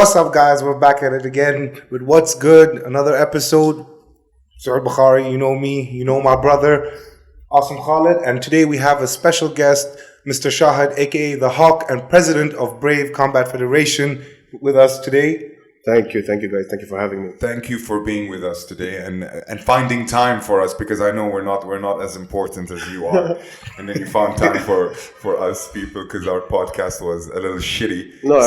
What's up, guys? We're back at it again with What's Good, another episode. Sir Bukhari, you know me, you know my brother, Awesome Khalid, and today we have a special guest, Mr. Shahid, aka the Hawk and president of Brave Combat Federation, with us today. Thank you guys. Thank you for having me. Thank you for being with us today and finding time for us, because I know we're not as important as you are. And then you found time for us people because our podcast was a little shitty. No,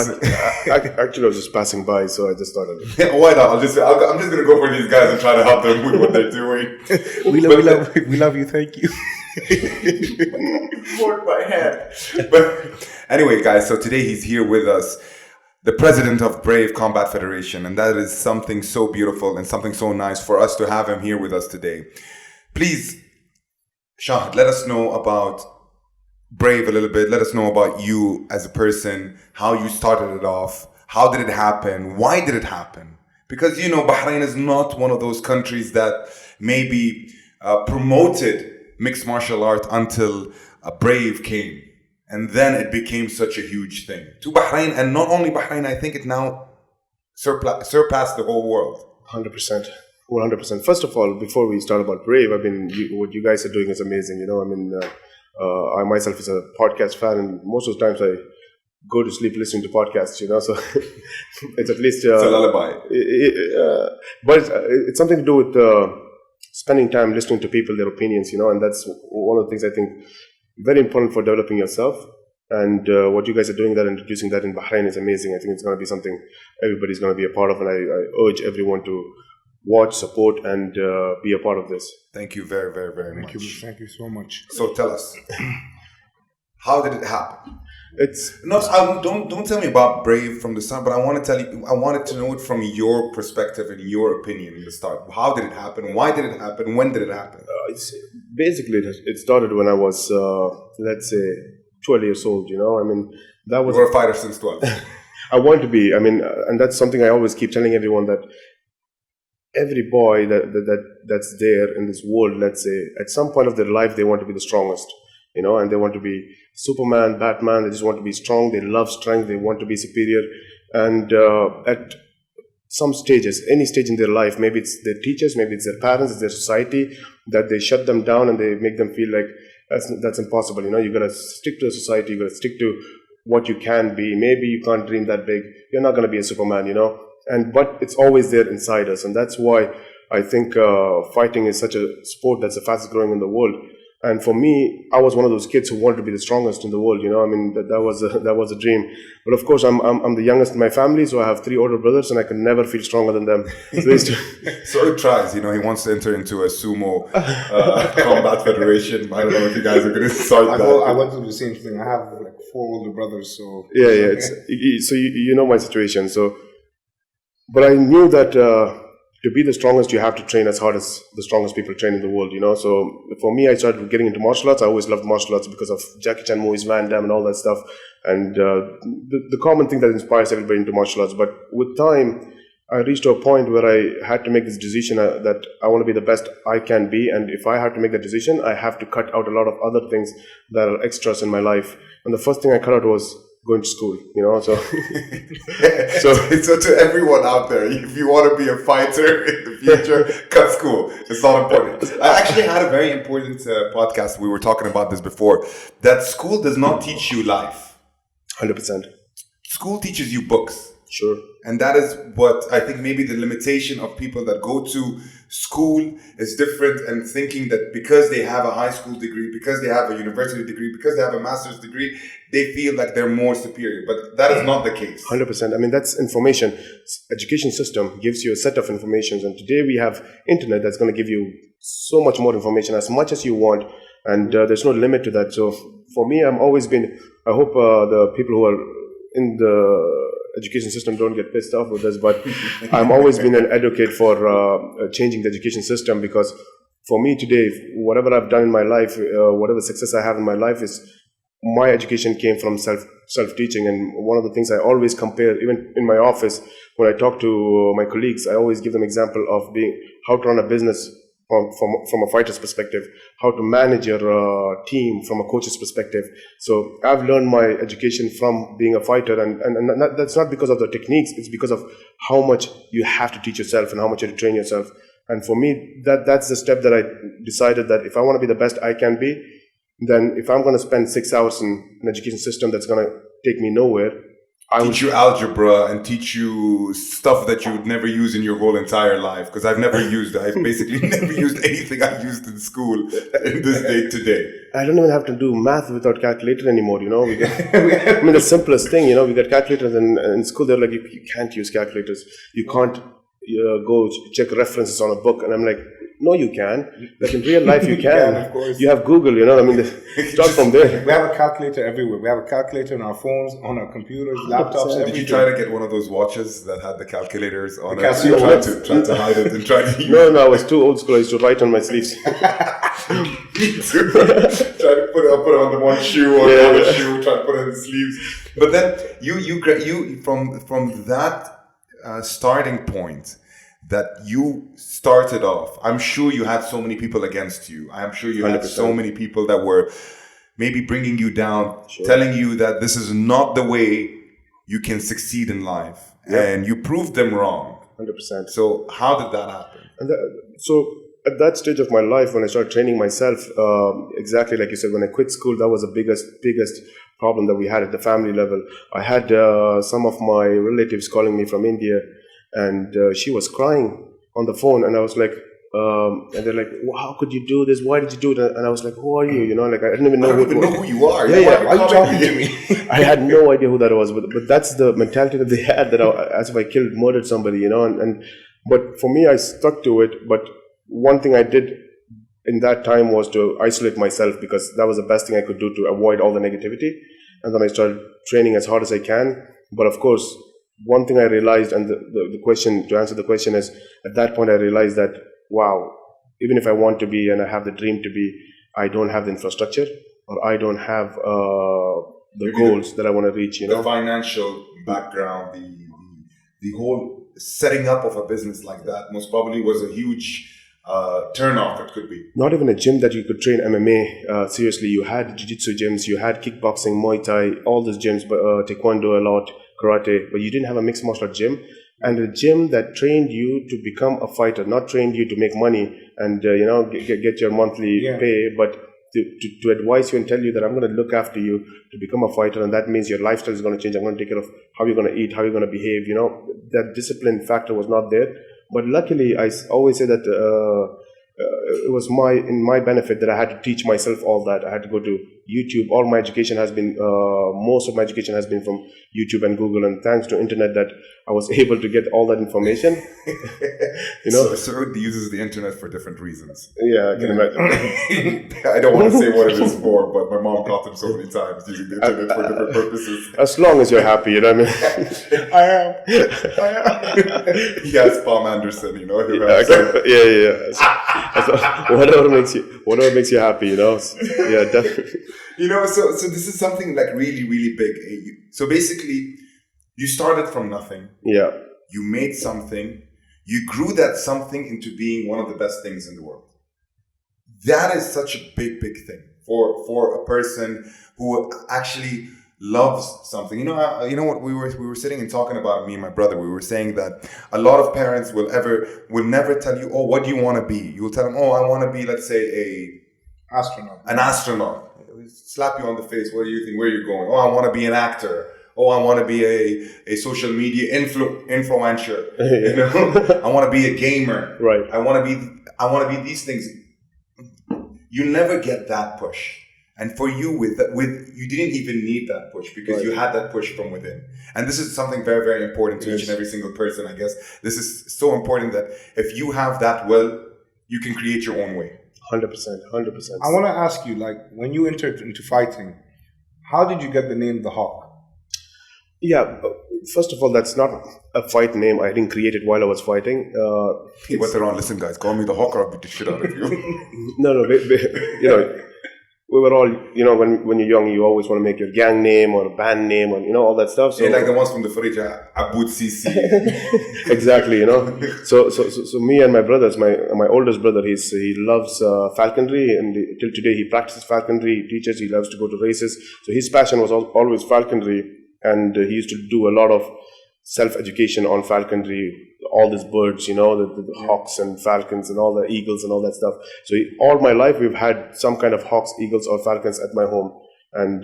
actually I was just passing by, so I just thought of it. Yeah, why not? I'm just gonna go for these guys and try to help them with what they're doing. we love you. Thank you. Fork my head. But anyway, guys, so today he's here with us, the president of Brave Combat Federation, and that is something so beautiful and something so nice for us to have him here with us today. Please, Shahid, let us know about Brave a little bit. Let us know about you as a person, how you started it off, how did it happen, why did it happen? Because, you know, Bahrain is not one of those countries that maybe promoted mixed martial art until Brave came. And then it became such a huge thing to Bahrain, and not only Bahrain. I think it now surpassed the whole world. 100%. 100%. First of all, before we start about Brave, what you guys are doing is amazing. You know, I myself is a podcast fan, and most of the times I go to sleep listening to podcasts. You know, so it's at least it's a lullaby. But it's something to do with spending time listening to people, their opinions. You know, and that's one of the things I think very important for developing yourself, and what you guys are doing that, introducing that in Bahrain is amazing. I think it's going to be something everybody's going to be a part of, and I urge everyone to watch, support, and be a part of this. Thank you very, very, very much. Thank you so much. So tell us, how did it happen? It's don't tell me about Brave from the start, but I want to tell you. I wanted to know it from your perspective and your opinion in the start. How did it happen? Why did it happen? When did it happen? Basically, it started when I was, let's say, 12 years old. You know, I mean, that was. You were a fighter since 12. I want to be. I mean, and that's something I always keep telling everyone, that every boy that's there in this world, let's say, at some point of their life, they want to be the strongest. You know, and they want to be Superman, Batman. They just want to be strong. They love strength. They want to be superior. And at some stages, any stage in their life, maybe it's their teachers, maybe it's their parents, it's their society, that they shut them down and they make them feel like that's impossible. You know, you got to stick to the society. You got to stick to what you can be. Maybe you can't dream that big. You're not going to be a Superman. You know, but it's always there inside us, and that's why I think fighting is such a sport that's the fastest growing in the world. And for me, I was one of those kids who wanted to be the strongest in the world. You know, I mean, that was a dream. But of course, I'm the youngest in my family, so I have 3 older brothers, and I could never feel stronger than them. So he tries. You know, he wants to enter into a sumo combat federation. I don't know if you guys are going to start that. I went through the same thing. I have like 4 older brothers, so yeah. So you know my situation. So, but I knew that. To be the strongest, you have to train as hard as the strongest people train in the world, you know. So for me, I started getting into martial arts. I always loved martial arts because of Jackie Chan movies, Van Damme, and all that stuff. And the common thing that inspires everybody into martial arts. But with time, I reached to a point where I had to make this decision that I want to be the best I can be. And if I had to make that decision, I have to cut out a lot of other things that are extras in my life. And the first thing I cut out was going to school, you know, so. So to everyone out there, if you want to be a fighter in the future, cut school. It's not important. I actually had a very important podcast. We were talking about this before, that school does not teach you life. 100%. School teaches you books. Sure. And that is what I think maybe the limitation of people that go to school is different, and thinking that because they have a high school degree, because they have a university degree, because they have a master's degree, they feel like they're more superior. But that is not the case. 100%. I mean, that's information. Education system gives you a set of information, and today we have internet that's going to give you so much more information, as much as you want, and there's no limit to that. So for me, I've always been, I hope the people who are in the education system don't get pissed off with this, but I've always been an advocate for changing the education system, because for me today, whatever I've done in my life, whatever success I have in my life, is my education came from self-teaching. And one of the things I always compare, even in my office, when I talk to my colleagues, I always give them example of how to run a business from a fighter's perspective, how to manage your team from a coach's perspective. So I've learned my education from being a fighter, and that's not because of the techniques, it's because of how much you have to teach yourself and how much you have to train yourself. And for me, that's the step that I decided that if I want to be the best I can be, then if I'm going to spend 6 hours in an education system that's going to take me nowhere, teach you algebra and teach you stuff that you would never use in your whole entire life. Because I've basically never used anything I used in school in this day to day. I don't even have to do math without calculator anymore, you know. I mean, the simplest thing, you know, we get calculators in school. They're like, you can't use calculators. You can't go check references on a book. And I'm like, no, you can. Like in real life, you can. Of course. You have Google, you know. I mean, start from there. We have a calculator everywhere. We have a calculator on our phones, on our computers, laptops. Did everything. you try to get one of those watches that had the calculators on it? calculator. Try to hide it and try to No, I was too old school. I used to write on my sleeves. Me too. Try to put it on the one shoe or the other shoe. Try to put it in the sleeves. But then you from that starting point that you started off, I'm sure you had so many people against you. I'm sure you had 100%. So many people that were maybe bringing you down, telling you that this is not the way you can succeed in life. Yep. And you proved them wrong. 100%. So how did that happen? So at that stage of my life, when I started training myself, exactly like you said, when I quit school, that was the biggest problem that we had at the family level. I had some of my relatives calling me from India, and she was crying on the phone, and I was like, and they're like, well, how could you do this? Why did you do that? And I was like, who are you? You know, like I didn't even know who you are. Yeah. Why are you talking to me? I had no idea who that was, but that's the mentality that they had, that as if I murdered somebody, you know. But for me, I stuck to it. But one thing I did in that time was to isolate myself, because that was the best thing I could do to avoid all the negativity. And then I started training as hard as I can. But of course, one thing I realized, and the question, to answer the question, is at that point I realized that, wow, even if I want to be and I have the dream to be, I don't have the infrastructure, or I don't have the goals that I want to reach. You know, the financial background, the whole setting up of a business like that most probably was a huge turn off. It could be not even a gym that you could train MMA. Seriously, you had jiu-jitsu gyms, you had kickboxing, muay thai, all those gyms, but taekwondo a lot, karate, but you didn't have a mixed martial art gym. And a gym that trained you to become a fighter, not trained you to make money and get your monthly pay, but to advise you and tell you that I'm going to look after you to become a fighter, and that means your lifestyle is going to change. I'm going to take care of how you're going to eat, how you're going to behave. You know, that discipline factor was not there. But luckily, I always say that it was in my benefit that I had to teach myself all that. I had to go to YouTube. All my education has been, most of my education has been from YouTube and Google, and thanks to internet that I was able to get all that information. You know, so he uses the internet for different reasons. Yeah, I can imagine. I don't want to say what it is for, but my mom caught him so many times using the internet for different purposes. As long as you're happy, you know what I mean. I am. He has Palm Anderson, you know. Whatever makes you happy, you know. Yeah, definitely. You know, so this is something like really, really big. So basically, you started from nothing. Yeah. You made something. You grew that something into being one of the best things in the world. That is such a big, big thing for a person who actually loves something. You know what we were sitting and talking about, me and my brother. We were saying that a lot of parents will never tell you, oh, what do you want to be? You'll tell them, oh, I want to be, let's say, an astronaut. Slap you on the face. What do you think? Where are you going? Oh, I want to be an actor. Oh, I want to be a social media influencer. You know, I want to be a gamer. Right. I want to be these things. You never get that push. And for you, with you didn't even need that push, because you had that push from within. And this is something very, very important to each and every single person, I guess. This is so important that if you have that will, you can create your own way. 100%. I want to ask you, like, when you entered into fighting, how did you get the name The Hawk? Yeah, first of all, that's not a fight name. I didn't create it while I was fighting. Hey, what's around? Listen, guys, call me The Hawk or I'll beat the shit out of you. No, you know, we were all, when you're young, you always want to make your gang name or a band name or, all that stuff. So, yeah, like the ones from the footage, Abud Sisi. Exactly, So me and my brothers, my oldest brother, he loves falconry, and till today he practices falconry, he teaches, he loves to go to races. So his passion was always falconry, and he used to do a lot of self-education on falconry, all these birds, the hawks and falcons and all the eagles and all that stuff. So all my life we've had some kind of hawks, eagles or falcons at my home. And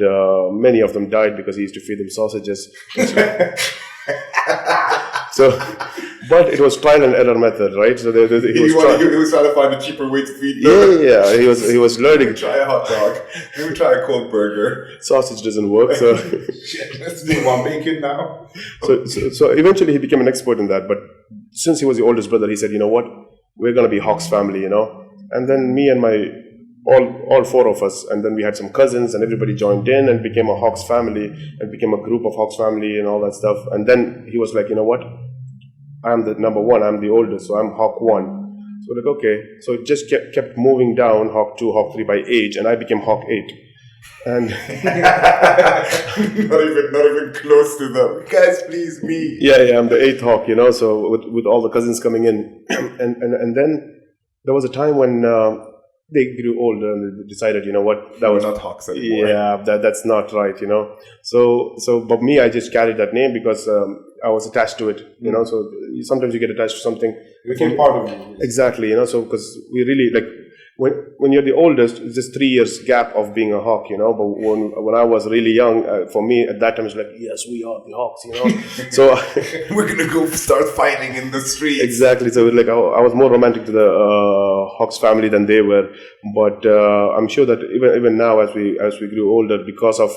many of them died because he used to feed them sausages. But it was trial and error method, right? So he was trying to find a cheaper way to feed them. Yeah. He was learning. Maybe try a hot dog. Maybe try a cold burger. Sausage doesn't work, so. Let's do one bacon now. So eventually he became an expert in that. But since he was the oldest brother, he said, you know what, we're gonna be Hawks family, And then me and all four of us, and then we had some cousins, and everybody joined in and became a Hawks family, and became a group of Hawks family and all that stuff. And then he was like, you know what, I'm the number one, I'm the oldest, so I'm Hawk 1. So like, okay, so it just kept moving down, Hawk 2, Hawk 3 by age, and I became Hawk 8. And not even close to them. Guys, please, me. Yeah, I'm the 8th Hawk, so with all the cousins coming in. and then there was a time when they grew older and they decided, that was not Hawks anymore. Yeah, that's not right, So, but me, I just carried that name because I was attached to it, So sometimes you get attached to something. It became part of you. Exactly, So because we really like when you're the oldest, it's just 3 years gap of being a Hawk, But when I was really young, for me at that time it's like, yes, we are the Hawks, So we're gonna go start fighting in the streets. Exactly. So like I was more romantic to the Hawks family than they were, but I'm sure that even now as we grew older, because of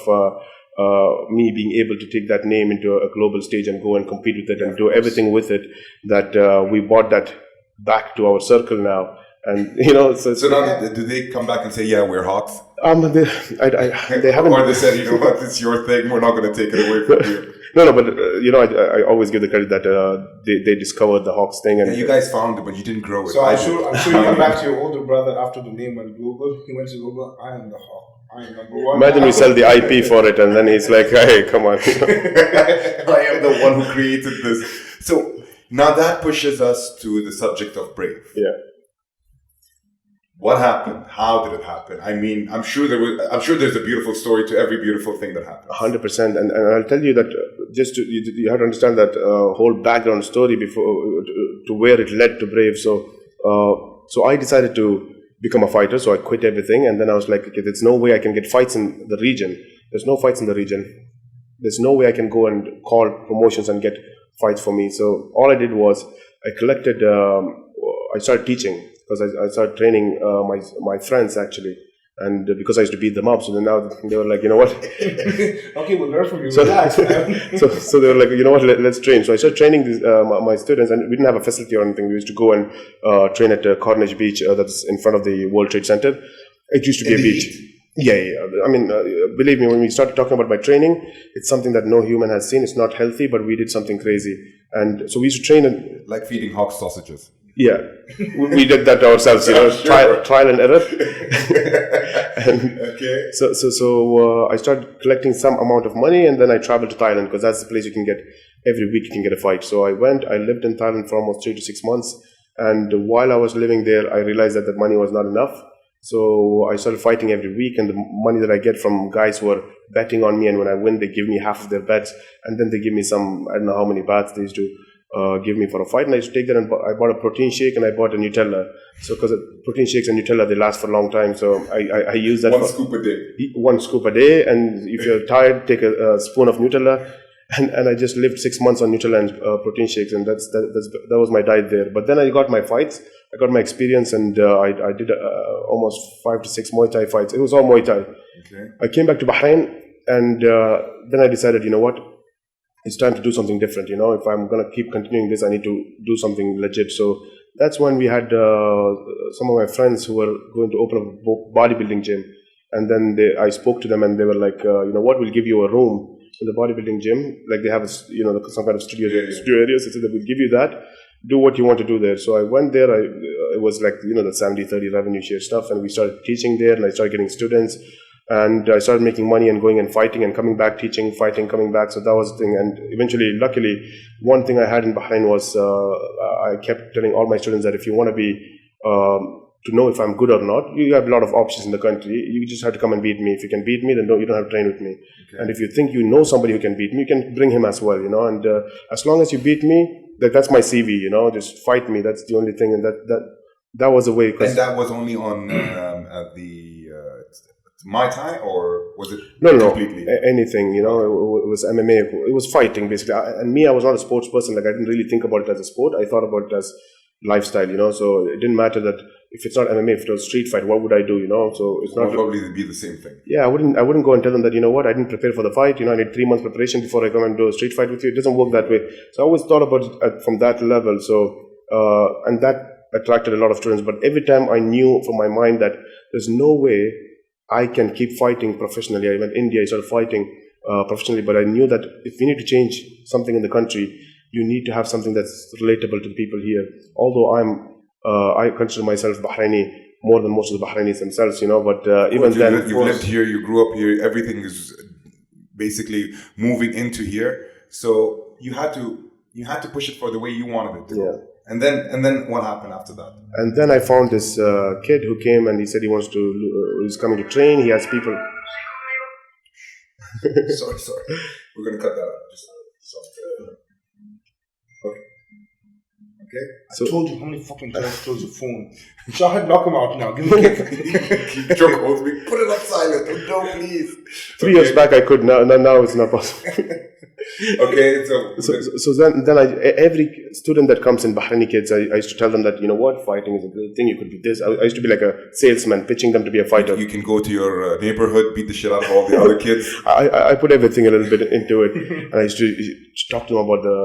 me being able to take that name into a global stage and go and compete with it and do everything with it, that we brought that back to our circle now. And so now do they come back and say, yeah, we're Hawks? They haven't. Or they said, what, it's your thing, we're not going to take it away from you. No, but I always give the credit that they discovered the Hawks thing, and you guys found it, but you didn't grow it. So I'm sure you went back to your older brother after the name went global. He went to Google. I am the Hawk. I am number one. Imagine we sell the IP for it, and then he's like, "Hey, come on." I am the one who created this. So now that pushes us to the subject of Brave. Yeah. What happened? How did it happen? I mean, I'm sure there's a beautiful story to every beautiful thing that happens. 100%, and I'll tell you that you have to understand that whole background story before to where it led to Brave. So I decided to become a fighter. So I quit everything, and then I was like, okay, there's no way I can get fights in the region. There's no fights in the region. There's no way I can go and call promotions and get fights for me. So all I did was I collected. I started teaching. Because I started training my friends actually, and because I used to beat them up, so then now they were like, you know what? Okay, we'll learn from you. So, so they were like, you know what? Let's train. So I started training my students, and we didn't have a facility or anything. We used to go and train at Carnage Beach, that's in front of the World Trade Center. It used to be a beach. Yeah. I mean, believe me, when we started talking about my training, it's something that no human has seen. It's not healthy, but we did something crazy, and so we used to train like feeding hawk sausages. Yeah, we did that ourselves, trial and error. And okay. So I started collecting some amount of money, and then I traveled to Thailand because that's the place you can get every week. You can get a fight. So I lived in Thailand for almost 3 to 6 months, and while I was living there, I realized that the money was not enough. So I started fighting every week, and the money that I get from guys who are betting on me, and when I win, they give me half of their bets, and then they give me some, I don't know how many bahts they used to give me for a fight, and I used to take that, and I bought a protein shake and I bought a Nutella. So because protein shakes and Nutella, they last for a long time, so I use that. One scoop a day. One scoop a day, and if you're tired, take a spoon of Nutella. And I just lived 6 months on Nutella and protein shakes, and that was my diet there. But then I got my fights, I got my experience, and I did almost 5 to 6 Muay Thai fights. It was all Muay Thai. Okay. I came back to Bahrain, and then I decided, you know what? It's time to do something different. If I'm going to keep continuing this, I need to do something legit. So that's when we had some of my friends who were going to open a bodybuilding gym. And then I spoke to them, and they were like, you know what, we'll give you a room in the bodybuilding gym. Like they have, some kind of studio areas. So they will give you that. do what you want to do there. So I went there. It was like, the 70-30 revenue share stuff, and we started teaching there, and I started getting students, and I started making money and going and fighting and coming back, teaching, fighting, coming back. So that was the thing. And eventually, luckily, one thing I had in Bahrain was I kept telling all my students that if you want to be to know if I'm good or not, you have a lot of options in the country. You just have to come and beat me. If you can beat me, then you don't have to train with me. Okay. And if you think you know somebody who can beat me, you can bring him as well, And as long as you beat me, that's my CV, just fight me. That's the only thing. And that was the way. And that was only on the Muay Thai, or was it completely? Anything, It was MMA. It was fighting, basically. And me, I was not a sports person. Like, I didn't really think about it as a sport. I thought about it as lifestyle, So it didn't matter that if it's not MMA, if it was street fight, what would I do, So it's not probably be the same thing. Yeah, I wouldn't go and tell them that, I didn't prepare for the fight. I need 3 months preparation before I come and do a street fight with you. It doesn't work that way. So I always thought about it from that level. So and that attracted a lot of students. But every time I knew from my mind that there's no way I can keep fighting professionally. I went to India, I started fighting professionally, but I knew that if we need to change something in the country, you need to have something that's relatable to the people here. Although I consider myself Bahraini more than most of the Bahrainis themselves, but even then... You've lived here, you grew up here, everything is basically moving into here. So you had to push it for the way you wanted it to go. And then what happened after that? And then I found this kid who came and he said he's coming to train. He has people... sorry. We're going to cut that out. Sorry. Okay. I told you how many fucking times to close your phone. Shahid, knock him out now. Give me a Keep joking with me. Put it on silent. No, please. 3 years back I could. Now it's not possible. Okay. So then every student that comes in, Bahraini kids, I used to tell them that, fighting is a great thing. You could be this. I used to be like a salesman pitching them to be a fighter. You can go to your neighborhood, beat the shit out of all the other kids. I put everything a little bit into it. And I used to talk to them about the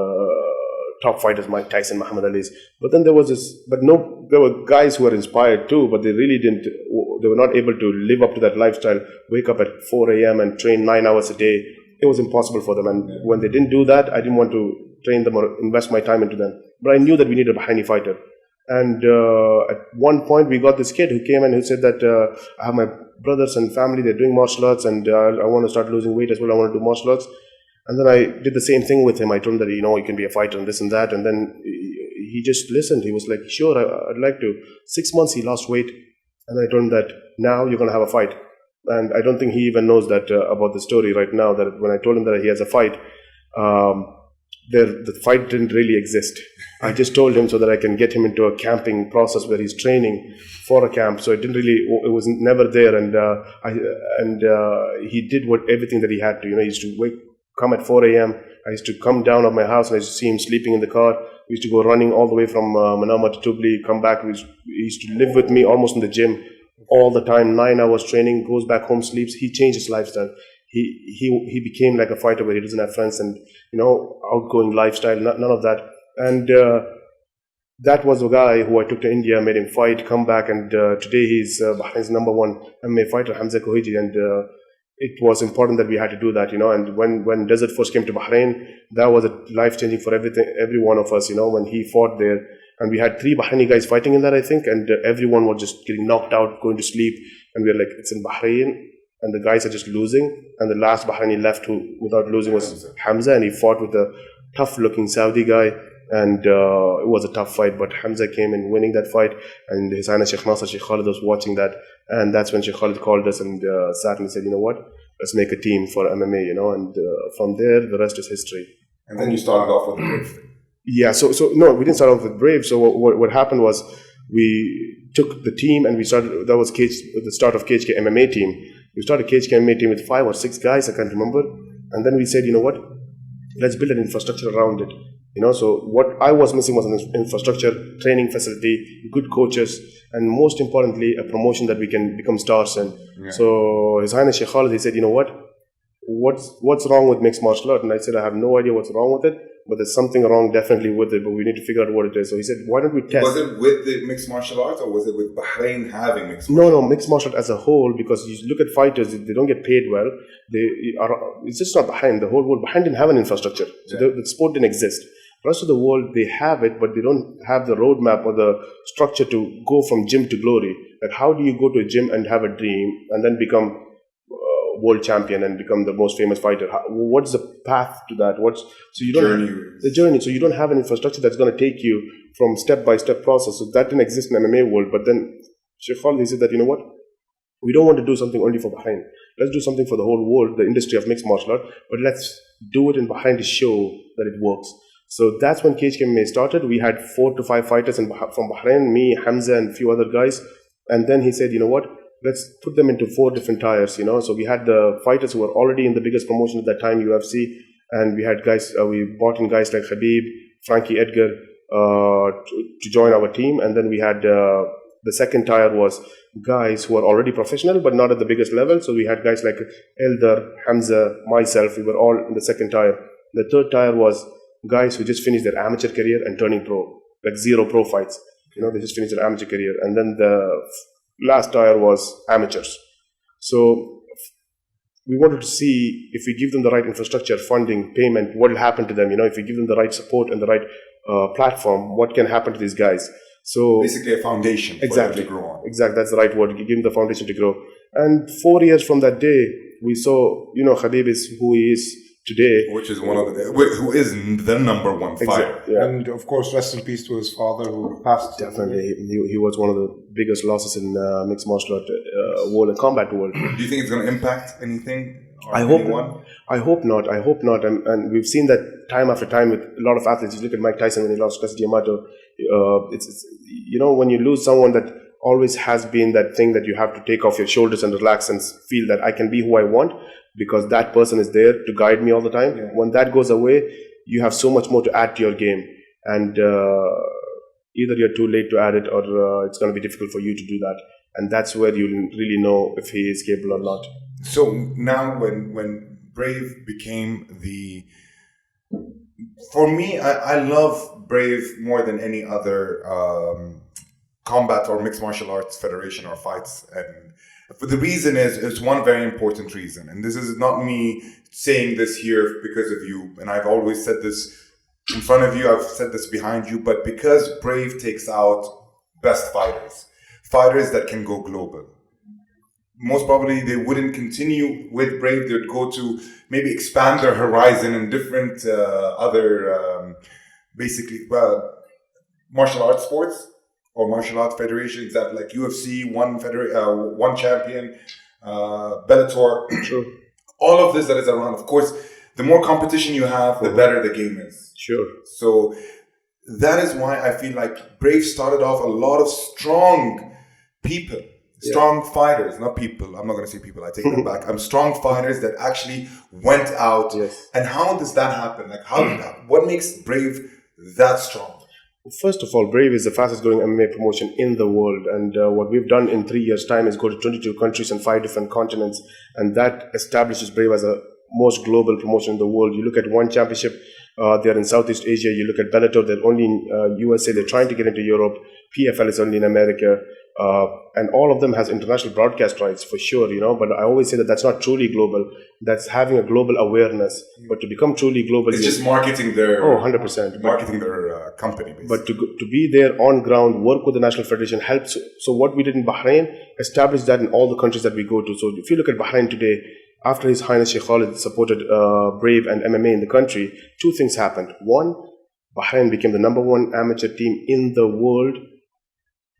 top fighters, Mike Tyson, Muhammad Ali's. But then there were guys who were inspired too, but they were not able to live up to that lifestyle, wake up at 4 a.m. and train 9 hours a day. It was impossible for them. And when they didn't do that, I didn't want to train them or invest my time into them. But I knew that we needed a Bahraini fighter. And at one point, we got this kid who came and who said that I have my brothers and family, they're doing martial arts, and I want to start losing weight as well. I want to do martial arts. And then I did the same thing with him. I told him that, you can be a fighter and this and that. And then he just listened. He was like, sure, I'd like to. 6 months, he lost weight. And I told him that now you're going to have a fight. And I don't think he even knows that about the story right now, that when I told him that he has a fight, the fight didn't really exist. I just told him so that I can get him into a camping process where he's training for a camp. So it was never there. And he did everything that he had to. He used to come at 4 a.m. I used to come down at my house and I used to see him sleeping in the car. We used to go running all the way from Manama to Tubli, come back. He used to live with me almost in the gym all the time, 9 hours training, goes back home, sleeps. He changed his lifestyle. He became like a fighter where he doesn't have friends and, outgoing lifestyle, none of that. And that was a guy who I took to India, made him fight, come back, and today he's Bahrain's #1 MMA fighter, Hamza Kohiji, and it was important that we had to do that, and when Desert Force came to Bahrain, that was life-changing for every one of us, when he fought there. And we had 3 Bahraini guys fighting in that, I think, and everyone was just getting knocked out, going to sleep, and we were like, it's in Bahrain, and the guys are just losing, and the last Bahraini left who without losing was Hamza, and he fought with a tough-looking Saudi guy, and it was a tough fight, but Hamza came in winning that fight, and His Highness Sheikh Nasser, Sheikh Khalid was watching that, and that's when Sheikh Khalid called us and sat and said, what, let's make a team for MMA, and from there, the rest is history. And then you started off with the Brave thing. Yeah, so no, we didn't start off with Brave. So what happened was we took the team and we started, that was the start of KHK MMA team. We started KHK MMA team with 5 or 6 guys, I can't remember. And then we said, what, let's build an infrastructure around it. So what I was missing was an infrastructure, training facility, good coaches, and most importantly, a promotion that we can become stars in. Yeah. So His Highness Sheikh Khalid, he said, what's wrong with mixed martial art? And I said, I have no idea what's wrong with it, but there's something wrong definitely with it, but we need to figure out what it is. So he said, why don't we test? Was it with the mixed martial arts, or was it with Bahrain having mixed martial arts? No, mixed martial art as a whole, because you look at fighters, they don't get paid well. It's just not Bahrain, the whole world. Bahrain didn't have an infrastructure. So the sport didn't exist. The rest of the world, they have it, but they don't have the roadmap or the structure to go from gym to glory. Like, how do you go to a gym and have a dream and then become world champion and become the most famous fighter? What's the path to that? So you don't the journey. So you don't have an infrastructure that's going to take you from step by step process. So that didn't exist in MMA world. But then Sheikh Khalid said that, you know what, we don't want to do something only for Bahrain. Let's do something for the whole world, the industry of mixed martial art. But let's do it in Bahrain to show that it works. So that's when KHK MMA started. We had 4 to 5 fighters from Bahrain, me, Hamza, and a few other guys. And then he said, you know what, let's put them into 4 different tiers, you know. So we had the fighters who were already in the biggest promotion at that time, UFC, and we had guys, we brought in guys like Khabib, Frankie Edgar to join our team. And then we had the second tier was guys who were already professional, but not at the biggest level. So we had guys like Eldar, Hamza, myself, we were all in the second tier. The third tier was guys who just finished their amateur career and turning pro, like 0 pro fights. You know, they just finished their amateur career. And then the last tier was amateurs. So we wanted to see if we give them the right infrastructure, funding, payment, what will happen to them. You know, if we give them the right support and the right platform, what can happen to these guys? So basically a foundation for them to grow on. Exactly, that's the right word. Give them the foundation to grow. And 4 years from that day, we saw, you know, Khabib is who he is today, which is one of who is the number one fighter. Yeah. And of course, rest in peace to his father who passed. Definitely, he was one of the biggest losses in mixed martial art world and combat world. Do you think it's going to impact anything? I hope not. And we've seen that time after time with a lot of athletes. You look at Mike Tyson when he lost Cus D'Amato. It's you know, when you lose someone that always has been that thing that you have to take off your shoulders and relax and feel that I can be who I want, because that person is there to guide me all the time. Yeah. When that goes away, you have so much more to add to your game. And either you're too late to add it, or it's going to be difficult for you to do that. And that's where you'll really know if he is capable or not. So now when Brave became the... For me, I love Brave more than any other combat or mixed martial arts federation or fights. And the reason is one very important reason. And this is not me saying this here because of you. And I've always said this in front of you. I've said this behind you. But because Brave takes out best fighters that can go global. Most probably they wouldn't continue with Brave. They would go to maybe expand their horizon in different other, martial arts sports or martial arts federations that like UFC, one champion, Bellator. Sure. All of this that is around. Of course, the more competition you have, the better the game is. Sure. So that is why I feel like Brave started off a lot of strong people. Strong fighters, not people. I'm not going to say people. I take that back. I'm strong fighters that actually went out. Yes. And how does that happen? Like, what makes Brave that strong? First of all, Brave is the fastest growing MMA promotion in the world. And what we've done in 3 years' time is go to 22 countries and 5 different continents. And that establishes Brave as a most global promotion in the world. You look at one championship, they're in Southeast Asia. You look at Bellator, they're only in USA. They're trying to get into Europe. PFL is only in America. And all of them has international broadcast rights for sure, you know, but I always say that that's not truly global. That's having a global awareness. But to become truly global, it's just marketing their 100%. Marketing their company, basically. But to be there on ground, work with the national federation helps. So what we did in Bahrain, establish that in all the countries that we go to. So if you look at Bahrain today, after His Highness Sheikh Khalid supported Brave and MMA in the country, 2 things happened. One, Bahrain became the #1 amateur team in the world.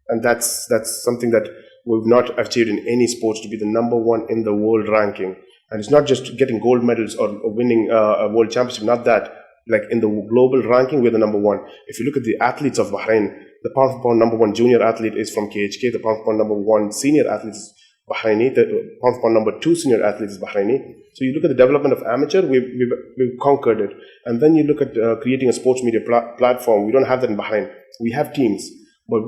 And that's something that we've not achieved in any sports, to be the #1 in the world ranking. And it's not just getting gold medals or winning a world championship, not that. Like in the global ranking, we're the #1. If you look at the athletes of Bahrain, the pound for pound #1 junior athlete is from KHK, the pound for pound #1 senior athlete is Bahraini, the pound for pound #2 senior athlete is Bahraini. So you look at the development of amateur, we've conquered it. And then you look at creating a sports media platform. We don't have that in Bahrain. We have teams. But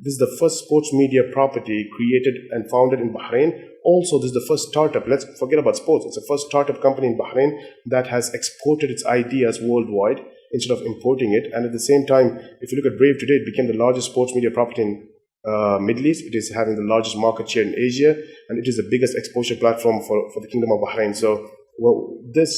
this is the first sports media property created and founded in Bahrain. Also, this is the first startup. Let's forget about sports. It's the first startup company in Bahrain that has exported its ideas worldwide instead of importing it. And at the same time, if you look at Brave today, it became the largest sports media property in Middle East. It is having the largest market share in Asia, and it is the biggest exposure platform for the Kingdom of Bahrain. So, this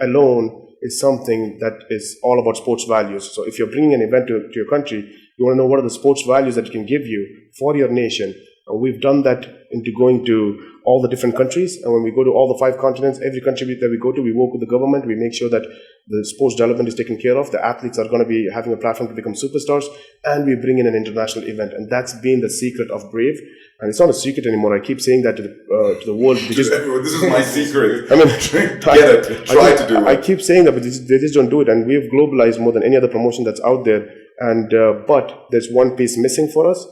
alone is something that is all about sports values. So if you're bringing an event to your country, you want to know what are the sports values that it can give you for your nation. And we've done that into going to all the different countries. And when we go to all the 5 continents, every country that we go to, we work with the government. We make sure that the sports development is taken care of. The athletes are going to be having a platform to become superstars. And we bring in an international event. And that's been the secret of Brave. And it's not a secret anymore. I keep saying that to the world. This is my secret. I mean, try to do it. I keep saying that, but they just don't do it. And we've globalized more than any other promotion that's out there. And but there's one piece missing for us.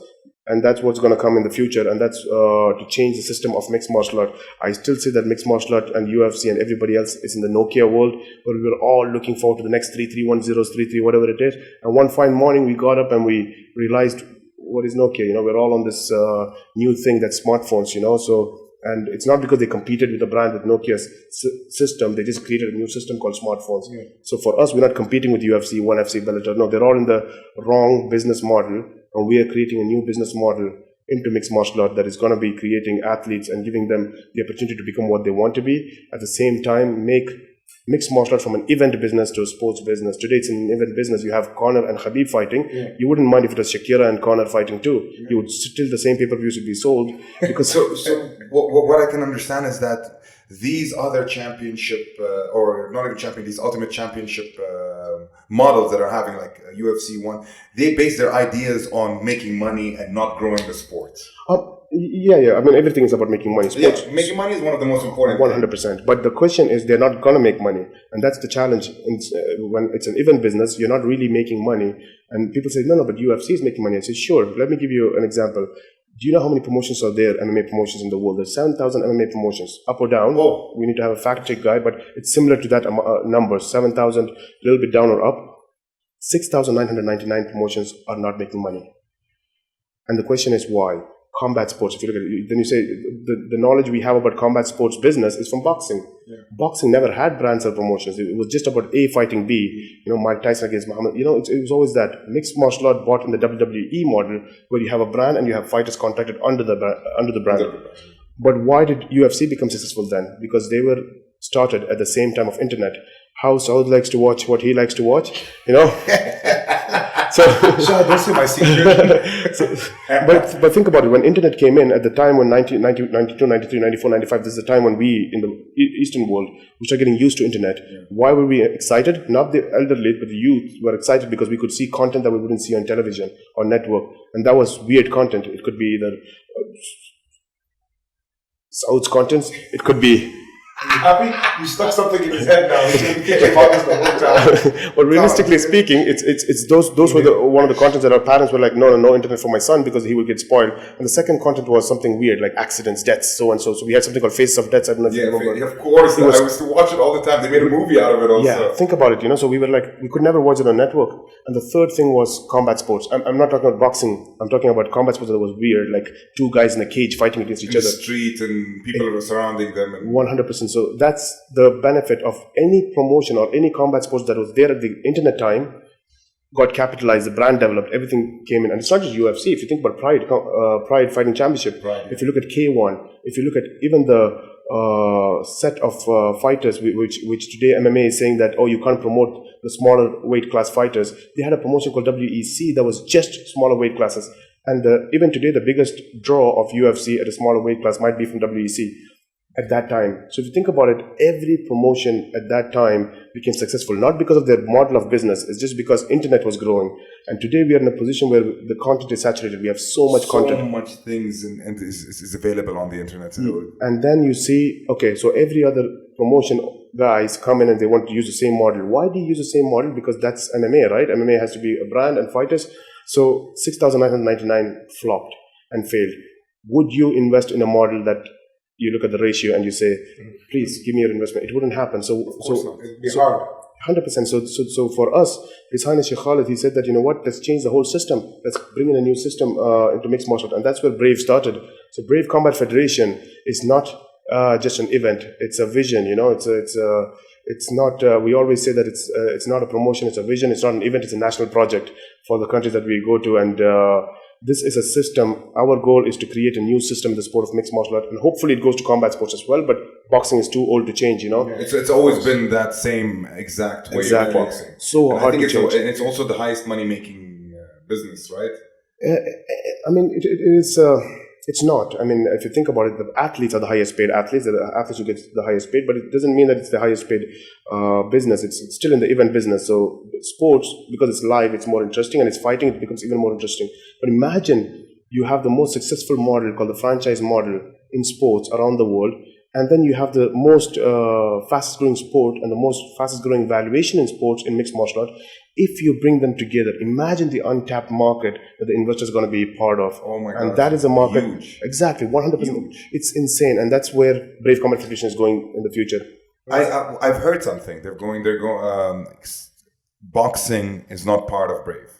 And that's what's going to come in the future, and that's to change the system of mixed martial art. I still say that mixed martial art and UFC and everybody else is in the Nokia world, where we were all looking forward to the next 3310s, 33 whatever it is. And one fine morning, we got up and we realized, what is Nokia? We're all on this new thing that's smartphones. So, and it's not because they competed with the brand with Nokia's system. They just created a new system called smartphones. Yeah. So for us, we're not competing with UFC, ONE FC, Bellator. No, they're all in the wrong business model. And we are creating a new business model into mixed martial art that is going to be creating athletes and giving them the opportunity to become what they want to be. At the same time, make mixed martial art from an event business to a sports business. Today, it's an event business. You have Conor and Khabib fighting. Yeah. You wouldn't mind if it was Shakira and Conor fighting too. Yeah. You would still the same pay-per-views would be sold. Because so what I can understand is that these other championship or not even champion, these ultimate championship models that are having like UFC one, they base their ideas on making money and not growing the sport. Yeah. I mean, everything is about making money. Sports, yeah, making money is one of the most important. 100%. But the question is, they're not going to make money, and that's the challenge. When it's an event business, you're not really making money, and people say, no, but UFC is making money. I say, sure. Let me give you an example. Do you know how many promotions are there, MMA promotions in the world? There's 7,000 MMA promotions, up or down. Oh. We need to have a fact check guy, but it's similar to that number, 7,000, a little bit down or up. 6,999 promotions are not making money. And the question is why? Combat sports, if you look at it, then you say the knowledge we have about combat sports business is from boxing. Yeah. Boxing never had brands or promotions. It was just about A fighting B. Mike Tyson against Muhammad. It was always that. Mixed martial art bought in the WWE model, where you have a brand and you have fighters contracted under the brand. But why did UFC become successful then? Because they were started at the same time of internet. How Saud likes to watch what he likes to watch, So, don't say my secret. but think about it. When internet came in, at the time when 92, 93, 94, 95, this is the time when we, in the Eastern world, we started getting used to internet. Yeah. Why were we excited? Not the elderly, but the youth were excited because we could see content that we wouldn't see on television or network. And that was weird content. It could be either Saud's contents. It could be... Happy? You stuck something in his head now. But realistically speaking, it's those were one of the contents that our parents were like, no internet for my son because he will get spoiled. And the second content was something weird, like accidents, deaths, so and so. So we had something called Faces of Deaths. I don't know if you remember. Yeah, of course. I used to watch it all the time. They made a movie out of it also. Yeah, think about it. So we were like, we could never watch it on network. And the third thing was combat sports. I'm not talking about boxing. I'm talking about combat sports that was weird, like two guys in a cage fighting against each other. In the street and people were surrounding them. 100%. So that's the benefit of any promotion or any combat sports that was there at the internet time, got capitalized, the brand developed, everything came in. And it's not just UFC. If you think about Pride Fighting Championship, right, yeah. If you look at K1, if you look at even the set of fighters, which today MMA is saying that, you can't promote the smaller weight class fighters. They had a promotion called WEC that was just smaller weight classes. And even today, the biggest draw of UFC at a smaller weight class might be from WEC. At that time. So if you think about it, every promotion at that time became successful, not because of their model of business, it's just because internet was growing. And today we are in a position where the content is saturated. We have so much content. So much things and is available on the internet. And then you see, so every other promotion guys come in and they want to use the same model. Why do you use the same model? Because that's MMA, right? MMA has to be a brand and fighters. So 6,999 flopped and failed. Would you invest in a model that you look at the ratio and you say, please give me your investment? It wouldn't happen. So it'd be hard. 100%. So for us, His Highness Sheikh Khalid, he said that, let's change the whole system. Let's bring in a new system into mixed martial art. And that's where Brave started. So Brave Combat Federation is not just an event. It's a vision, it's not, we always say that it's not a promotion, it's a vision. It's not an event, it's a national project for the countries that we go to. And This is a system. Our goal is to create a new system in the sport of mixed martial art, and hopefully it goes to combat sports as well. But boxing is too old to change, you know. It's always been that same exact way of boxing. So and hard I think to change. And it's also the highest money making business, right? I mean, it is. It's not. I mean, if you think about it, the athletes are the highest paid athletes. They're the athletes who get the highest paid, but it doesn't mean that it's the highest paid business. It's still in the event business. So sports, because it's live, it's more interesting, and it's fighting, it becomes even more interesting. But imagine you have the most successful model called the franchise model in sports around the world, and then you have the most fastest growing sport and the most fastest growing valuation in sports in mixed martial art. If you bring them together, imagine the untapped market that the investors are going to be part of. Oh my God. And that is a market. Huge. Exactly, 100%. It's insane. And that's where Brave Combat Federation is going in the future. I've heard something. They're going. Boxing is not part of Brave.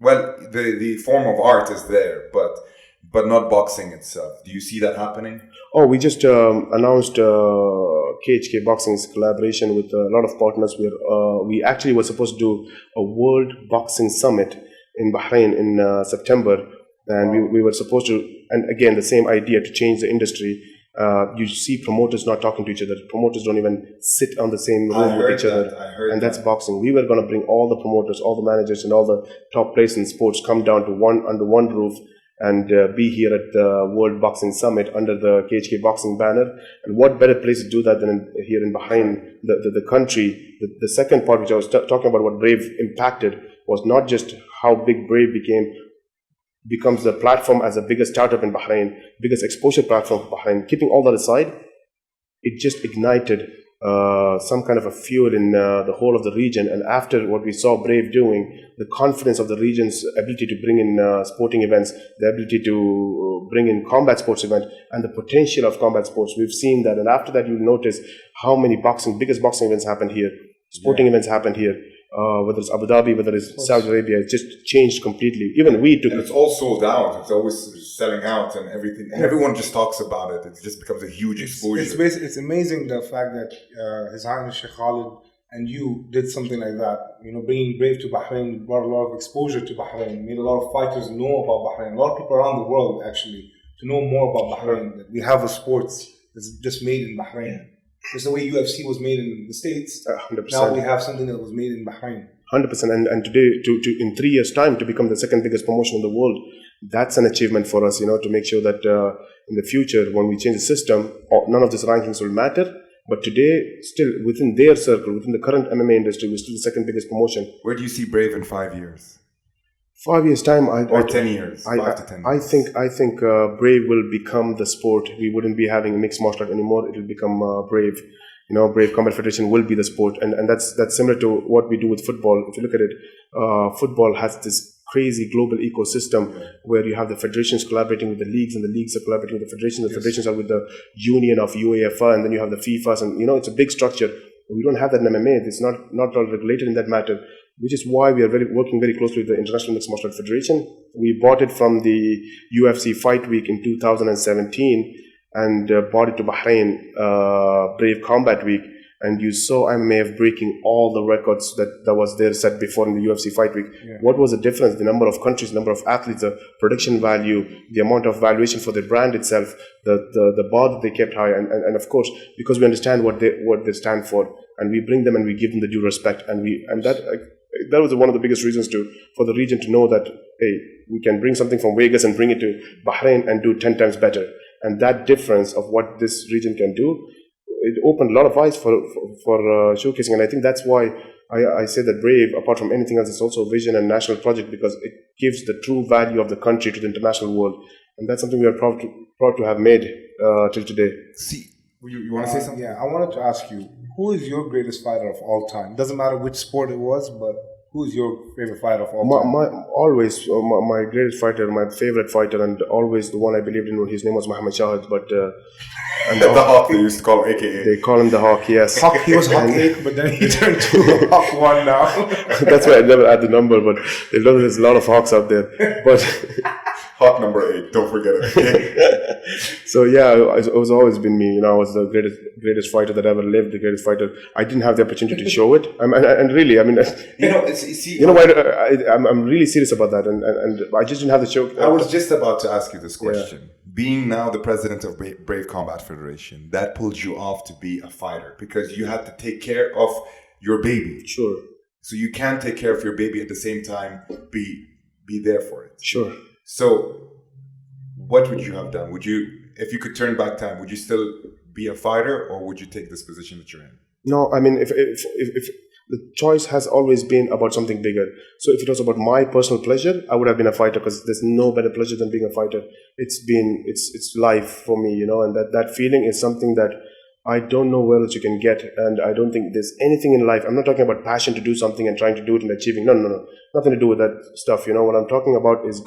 Well, the form of art is there, but not boxing itself. Do you see that happening? Oh, we just announced KHK Boxing's collaboration with a lot of partners. We actually were supposed to do a World Boxing Summit in Bahrain in September, and we were supposed to, and again, the same idea to change the industry. You see promoters not talking to each other. Promoters don't even sit on the same room with each other. And that's boxing. We were going to bring all the promoters, all the managers, and all the top players in sports come down to under one roof and be here at the World Boxing Summit under the KHK Boxing banner. And what better place to do that than here in Bahrain, the country. The second part, which I was talking about, what Brave impacted, was not just how big Brave becomes the platform as the biggest startup in Bahrain, biggest exposure platform for Bahrain. Keeping all that aside, it just ignited some kind of a fuel in the whole of the region. And after what we saw Brave doing, the confidence of the region's ability to bring in sporting events, the ability to bring in combat sports events, and the potential of combat sports, we've seen that. And after that, you'll notice how many biggest boxing events happened here, sporting events happened here. Whether it's Abu Dhabi, whether it's Saudi Arabia, it just changed completely. Even we took and it's all sold out. It's always selling out and everything. And everyone just talks about it. It just becomes a huge exposure. It's amazing the fact that His Highness Sheikh Khalid and you did something like that. You know, bringing Brave to Bahrain brought a lot of exposure to Bahrain, made a lot of fighters know about Bahrain. A lot of people around the world actually to know more about Bahrain. That we have a sports that's just made in Bahrain. Just the way UFC was made in the States, 100%. Now we have something that was made in Bahrain. 100%. And today, in 3 years' time, to become the second biggest promotion in the world, that's an achievement for us, you know, to make sure that in the future, when we change the system, none of these rankings will matter. But today, still within their circle, within the current MMA industry, we're still the second biggest promotion. Where do you see Brave in 5 years? 5 years' time, or 10 years, 5 to 10 years. I think Brave will become the sport. We wouldn't be having mixed martial art anymore. It will become Brave. You know, Brave Combat Federation will be the sport, and that's similar to what we do with football. If you look at it, football has this crazy global ecosystem where you have the federations collaborating with the leagues, and the leagues are collaborating with the federations. The federations are with the union of UEFA, and then you have the FIFAs, and you know, it's a big structure. We don't have that in MMA. It's not all regulated in that matter, which is why we are working very closely with the International Mixed Martial Art Federation. We bought it from the UFC Fight Week in 2017 and brought it to Bahrain, Brave Combat Week. And you saw IMMAF breaking all the records that was there set before in the UFC Fight Week. Yeah. What was the difference? The number of countries, the number of athletes, the production value, the amount of valuation for the brand itself, the bar that they kept high, and of course, because we understand what they stand for, and we bring them and we give them the due respect, and that was one of the biggest reasons for the region to know that, hey, we can bring something from Vegas and bring it to Bahrain and do 10 times better. And that difference of what this region can do, it opened a lot of eyes for showcasing. And I think that's why I say that Brave, apart from anything else, is also a vision and national project, because it gives the true value of the country to the international world. And that's something we are proud to have made till today. See, you want to say something? Yeah, I wanted to ask you, who is your greatest fighter of all time? Doesn't matter which sport it was, but who is your favorite fighter of all time? My greatest fighter, my favorite fighter, and always the one I believed in, his name was Mohamed Shahid. But and the Hawk, they used to call him, AKA. They call him the Hawk, yes. Hawk, he was Hawk 8, but then he turned to Hawk 1 now. That's why I never add the number, but there's a lot of Hawks out there. But Hot number 8. Don't forget it. So yeah, it was always been me. You know, I was the greatest fighter that ever lived, the greatest fighter. I didn't have the opportunity to show it, and really, I mean, You know, see, you know what? I'm really serious about that, and I just didn't have the show. I was just about to ask you this question. Being now the president of Brave Combat Federation, that pulled you off to be a fighter because you had to take care of your baby. Sure. So you can't take care of your baby at the same time be there for it. Sure. So what would you have done? Would you, if you could turn back time, would you still be a fighter or would you take this position that you're in? No, I mean, if the choice has always been about something bigger. So if it was about my personal pleasure, I would have been a fighter because there's no better pleasure than being a fighter. It's life for me, you know, and that feeling is something that I don't know where else you can get. And I don't think there's anything in life. I'm not talking about passion to do something and trying to do it and achieving. No. Nothing to do with that stuff. You know, what I'm talking about is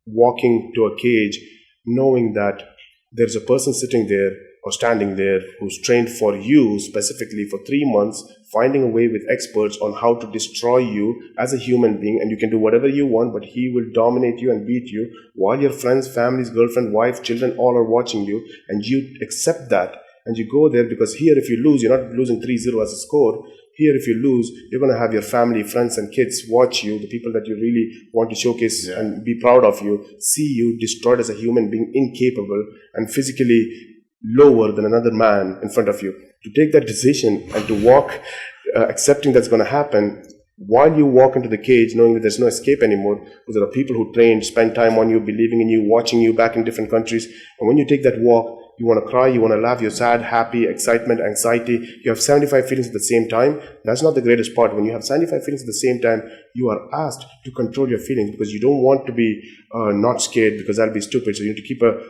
walking to a cage, knowing that there's a person sitting there or standing there who's trained for you specifically for 3 months, finding a way with experts on how to destroy you as a human being, and you can do whatever you want, but he will dominate you and beat you while your friends, families, girlfriend, wife, children, all are watching you, and you accept that, and you go there because here if you lose, you're not losing 3-0 as a score. Here, if you lose, you're going to have your family, friends, and kids watch you, the people that you really want to showcase and be proud of you, see you destroyed as a human being, incapable and physically lower than another man in front of you. To take that decision and to walk, accepting that's going to happen, while you walk into the cage, knowing that there's no escape anymore, because there are people who trained, spend time on you, believing in you, watching you back in different countries. And when you take that walk, you want to cry, you want to laugh, you're sad, happy, excitement, anxiety. You have 75 feelings at the same time. That's not the greatest part. When you have 75 feelings at the same time, you are asked to control your feelings because you don't want to be not scared because that'll be stupid. So you need to keep a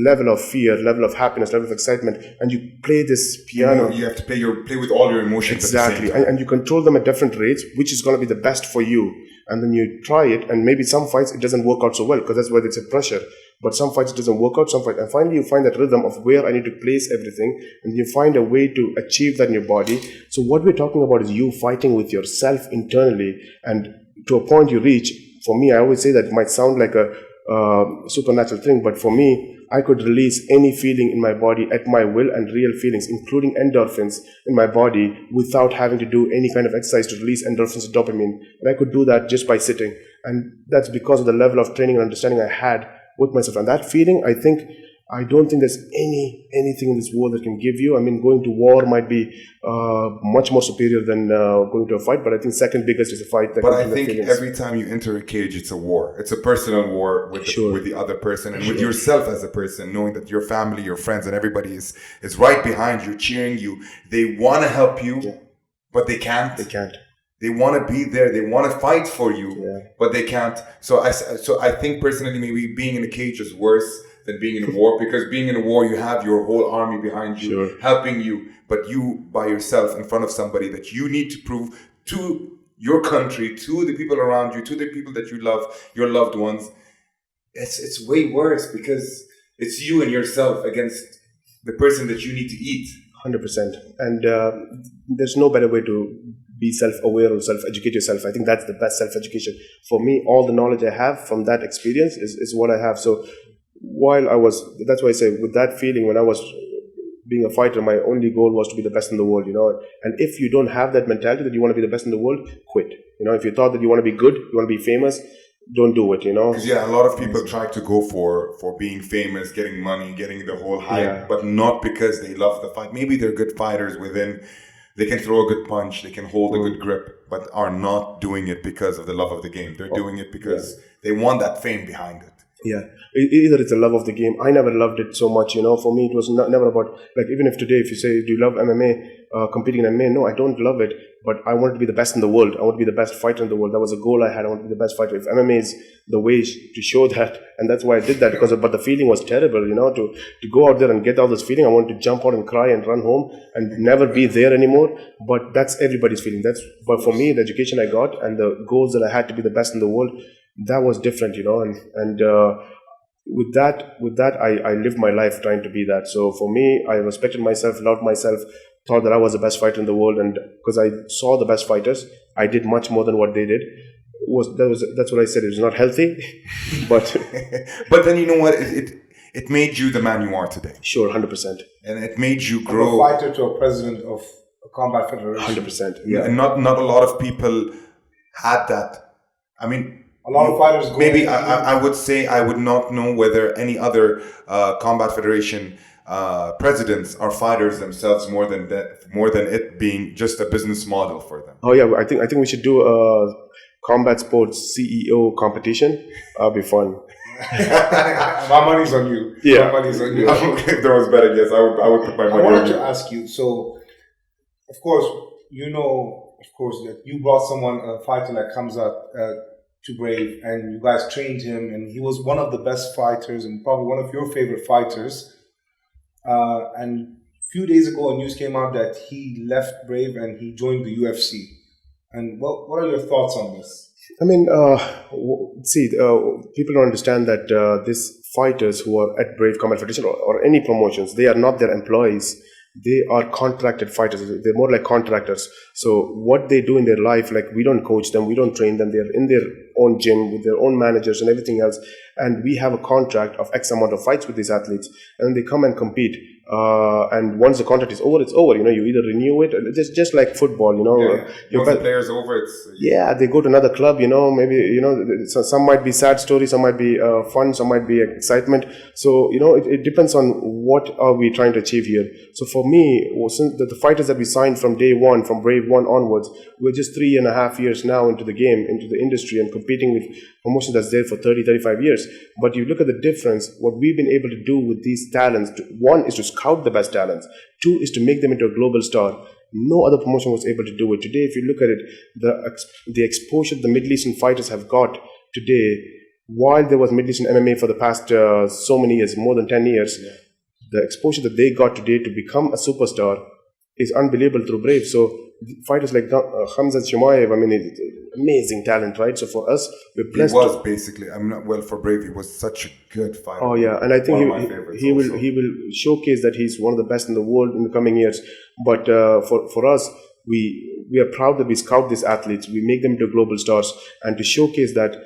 level of fear, level of happiness, level of excitement, and you play this piano. You have to play with all your emotions. Exactly. And you control them at different rates, which is going to be the best for you. And then you try it, and maybe some fights it doesn't work out so well because that's why it's a pressure. But some fights it doesn't work out, and finally you find that rhythm of where I need to place everything, and you find a way to achieve that in your body. So what we're talking about is you fighting with yourself internally, and to a point you reach. For me, I always say that it might sound like a supernatural thing, but for me, I could release any feeling in my body at my will, and real feelings, including endorphins in my body, without having to do any kind of exercise to release endorphins or dopamine. And I could do that just by sitting. And that's because of the level of training and understanding I had with myself. And that feeling, I don't think there's anything in this world that can give you. I mean, going to war might be much more superior than going to a fight, but I think second biggest is a fight. But I think every time you enter a cage, it's a war. It's a personal war with the other person and with yourself as a person, knowing that your family, your friends, and everybody is right behind you, cheering you. They want to help you, but they can't. They can't. They want to be there. They want to fight for you, but they can't. So I think personally, maybe being in a cage is worse than being in a war, because being in a war, you have your whole army behind you, helping you, but you by yourself in front of somebody that you need to prove to your country, to the people around you, to the people that you love, your loved ones. It's way worse because it's you and yourself against the person that you need to eat. 100%. And there's no better way to be self-aware or self-educate yourself. I think that's the best self-education. For me, all the knowledge I have from that experience is what I have. So that's why I say with that feeling, when I was being a fighter, my only goal was to be the best in the world, you know. And if you don't have that mentality that you want to be the best in the world, quit. You know, if you thought that you want to be good, you want to be famous, don't do it, you know. Because a lot of people try to go for being famous, getting money, getting the whole hype, but not because they love the fight. Maybe they're good fighters within. They can throw a good punch, they can hold a good grip, but are not doing it because of the love of the game. They're doing it because they want that fame behind it. Yeah, either it's a love of the game. I never loved it so much, you know. For me, it was never about, like, even if today, if you say, do you love MMA, competing in MMA? No, I don't love it, but I wanted to be the best in the world. I want to be the best fighter in the world. That was a goal I had. I want to be the best fighter. If MMA is the way to show that, and that's why I did that, but the feeling was terrible, you know, to go out there and get all this feeling. I wanted to jump out and cry and run home and never be there anymore. But that's everybody's feeling. But for me, the education I got and the goals that I had to be the best in the world, that was different, you know, and with that, I lived my life trying to be that. So for me, I respected myself, loved myself, thought that I was the best fighter in the world, and because I saw the best fighters, I did much more than what they did. that's what I said. It was not healthy, but but then you know what? It made you the man you are today. Sure, 100%. And it made you From grow. a fighter to a president of a combat federation. 100%. Yeah. And not a lot of people had that. I mean, a lot of fighters go maybe I would say I would not know whether any other combat federation presidents are fighters themselves more than it being just a business model for them. Oh yeah, I think we should do a combat sports CEO competition. That'll be fun. My money's on you. Yeah. My money's on you. If there was better, yes, I would put my money I on wanted you. to ask you, so, of course, that you brought someone, a fighter that comes out to Brave, and you guys trained him, and he was one of the best fighters and probably one of your favorite fighters. And a few days ago, a news came out that he left Brave and he joined the UFC. And what are your thoughts on this? I mean, people don't understand that these fighters who are at Brave Combat Federation or any promotions, they are not their employees. They are contracted fighters. They're more like contractors. So what they do in their life, like we don't coach them, we don't train them. They're in their own gym with their own managers and everything else. And we have a contract of X amount of fights with these athletes. And they come and compete. And once the contract is over, it's over. You either renew it, just like football. Once the player's over, it's they go to another club. Maybe so some might be sad stories, some might be fun, some might be excitement. So it depends on what are we trying to achieve here. So for me, since the fighters that we signed from day one, from Brave 1 onwards, we're just 3.5 years now into the game, into the industry, and competing with promotion that's there for 30-35 years. But you look at the difference, what we've been able to do with these talents. One is to scout the best talents. Two is to make them into a global star. No other promotion was able to do it. Today, if you look at it, the exposure the Middle Eastern fighters have got today, while there was Middle Eastern MMA for the past so many years, more than 10 years, the exposure that they got today to become a superstar is unbelievable through Brave. So fighters like Hamza Shumayev, I mean, it's amazing talent, right? So for us, we're blessed. He was basically, for Brave, he was such a good fighter. Oh yeah, and I think he will showcase that he's one of the best in the world in the coming years. But for us, we are proud that we scout these athletes, we make them into global stars, and to showcase that,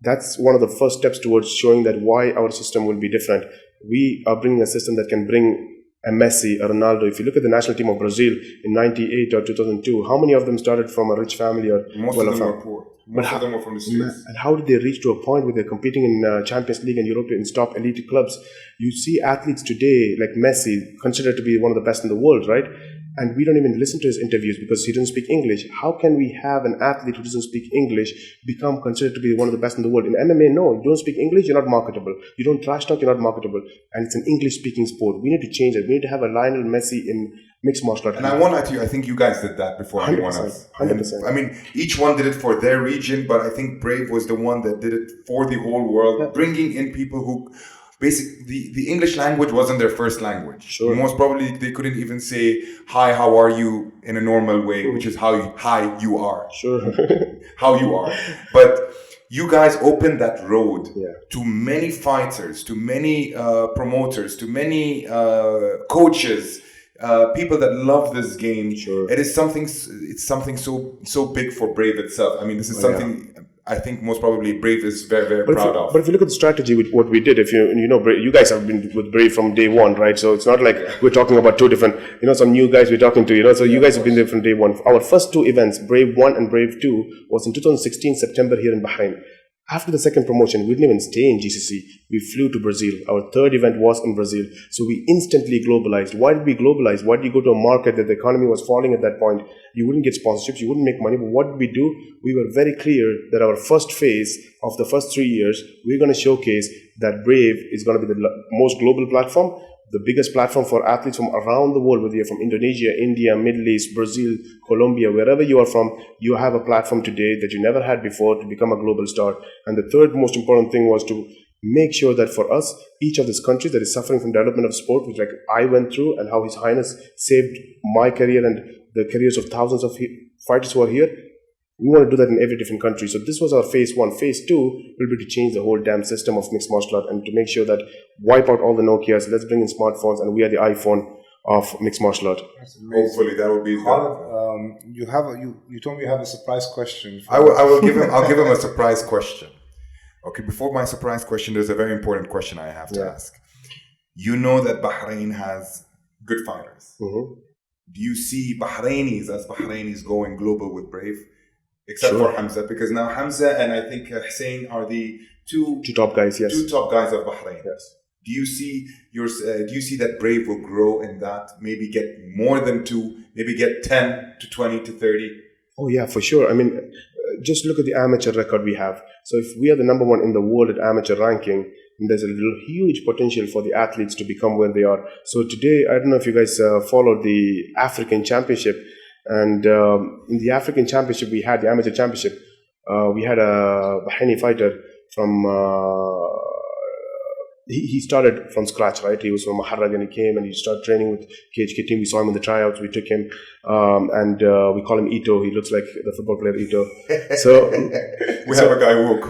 that's one of the first steps towards showing that why our system will be different. We are bringing a system that can bring a Messi, a Ronaldo. If you look at the national team of Brazil in 98 or 2002, how many of them started from a rich family? Or most of them were poor. Most of them were from the streets. And how did they reach to a point where they're competing in Champions League and European top elite clubs? You see athletes today like Messi, considered to be one of the best in the world, right? And we don't even listen to his interviews because he doesn't speak English. How can we have an athlete who doesn't speak English become considered to be one of the best in the world? In MMA, no. You don't speak English, you're not marketable. You don't trash talk, you're not marketable. And it's an English-speaking sport. We need to change it. We need to have a Lionel Messi in mixed martial arts. And I won't lie to you, I think you guys did that before anyone else. 100%. I mean, each one did it for their region, but I think Brave was the one that did it for the whole world, bringing in people who... Basically, the English language wasn't their first language. Sure. Most probably, they couldn't even say, hi, how are you, in a normal way, which is hi, you are. Sure. How you are. But you guys opened that road to many fighters, to many promoters, to many coaches, people that love this game. Sure. It's something so big for Brave itself. I mean, this is something... I think most probably Brave is very, very proud of. But if you look at the strategy with what we did, you guys have been with Brave from day one, right? So it's not like we're talking about two different, some new guys we're talking to, so you guys have been there from day one. Our first two events, Brave 1 and Brave 2, was in 2016, September here in Bahrain. After the second promotion, we didn't even stay in GCC. We flew to Brazil. Our third event was in Brazil. So we instantly globalized. Why did we globalize? Why did you go to a market that the economy was falling at that point? You wouldn't get sponsorships. You wouldn't make money. But what did we do? We were very clear that our first phase of the first 3 years, we're going to showcase that Brave is going to be the most global platform, the biggest platform for athletes from around the world, whether you're from Indonesia, India, Middle East, Brazil, Colombia, wherever you are from, you have a platform today that you never had before to become a global star. And the third most important thing was to make sure that for us, each of these countries that is suffering from development of sport, which like I went through and how His Highness saved my career and the careers of thousands of fighters who are here, we want to do that in every different country. So this was our phase 1. Phase 2 will be to change the whole damn system of mixed martial art and to make sure that wipe out all the Nokias, let's bring in smartphones, and we are the iPhone of mixed martial art. Hopefully that will be. Khalid, you told me you have a surprise question. I will give him. I'll give him a surprise question. Okay, before my surprise question, there's a very important question I have to ask. You know that Bahrain has good fighters. Mm-hmm. Do you see Bahrainis going global with Brave? Except for Hamza, because now Hamza and I think Hussein are the two top guys. Yes, two top guys of Bahrain. Yes. Do you see that Brave will grow in that? Maybe get more than 2, maybe get 10 to 20 to 30? Oh yeah, for sure. I mean, just look at the amateur record we have. So if we are the number 1 in the world at amateur ranking, there's a huge potential for the athletes to become where they are. So today, I don't know if you guys followed the African Championship, and in the African Championship we had the amateur championship. We had a Bahraini fighter from. He started from scratch, right? He was from Maharrag and he came and he started training with KHK team. We saw him in the tryouts. We took him and we call him Ito. He looks like the football player Ito. So we have a guy who we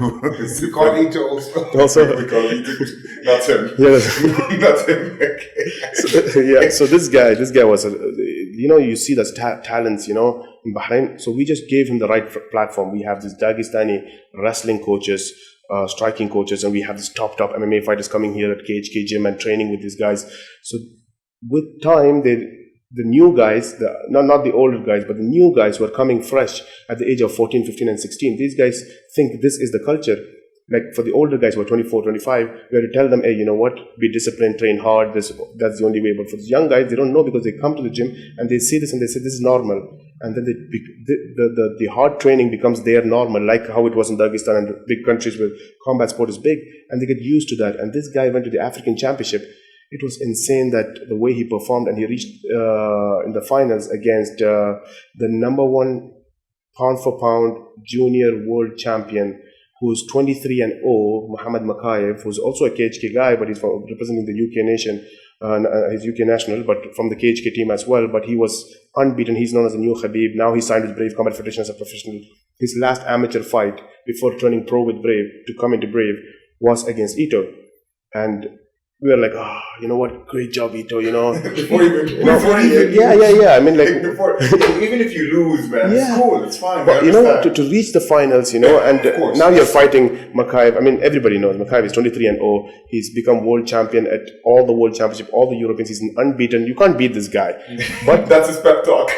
call Ito also. We call Ito. Not him. Yeah. Not him. Okay. So this guy was, you see the talents, in Bahrain. So we just gave him the right platform. We have this Dagestani wrestling coaches, striking coaches, and we have these top MMA fighters coming here at KHK gym and training with these guys. So with time, the new guys, not the older guys, but the new guys who are coming fresh at the age of 14, 15 and 16, these guys think this is the culture. Like for the older guys who are 24, 25, we have to tell them, hey, you know what, be disciplined, train hard, that's the only way. But for the young guys, they don't know because they come to the gym and they see this and they say this is normal. And then the hard training becomes their normal, like how it was in Dagestan and big countries where combat sport is big, and they get used to that. And this guy went to the African Championship. It was insane that the way he performed, and he reached in the finals against the number 1 pound for pound junior world champion, who's 23-0, Mohamed Makayev, who's also a KHK guy, but he's representing the UK nation. He's UK national, but from the KHK team as well. But he was unbeaten. He's known as the new Khabib. Now he signed with Brave Combat Federation as a professional. His last amateur fight before turning pro with Brave to come into Brave was against Ito. And we were like, you know what? Great job, Ito. Before even. Yeah. I mean, like even if you lose, man, it's cool. It's fine. But to reach the finals, and now you're fighting Makayev. I mean, everybody knows Makayev is 23-0. He's become world champion at all the world championship, all the Europeans. He's unbeaten. You can't beat this guy. But that's his pep talk.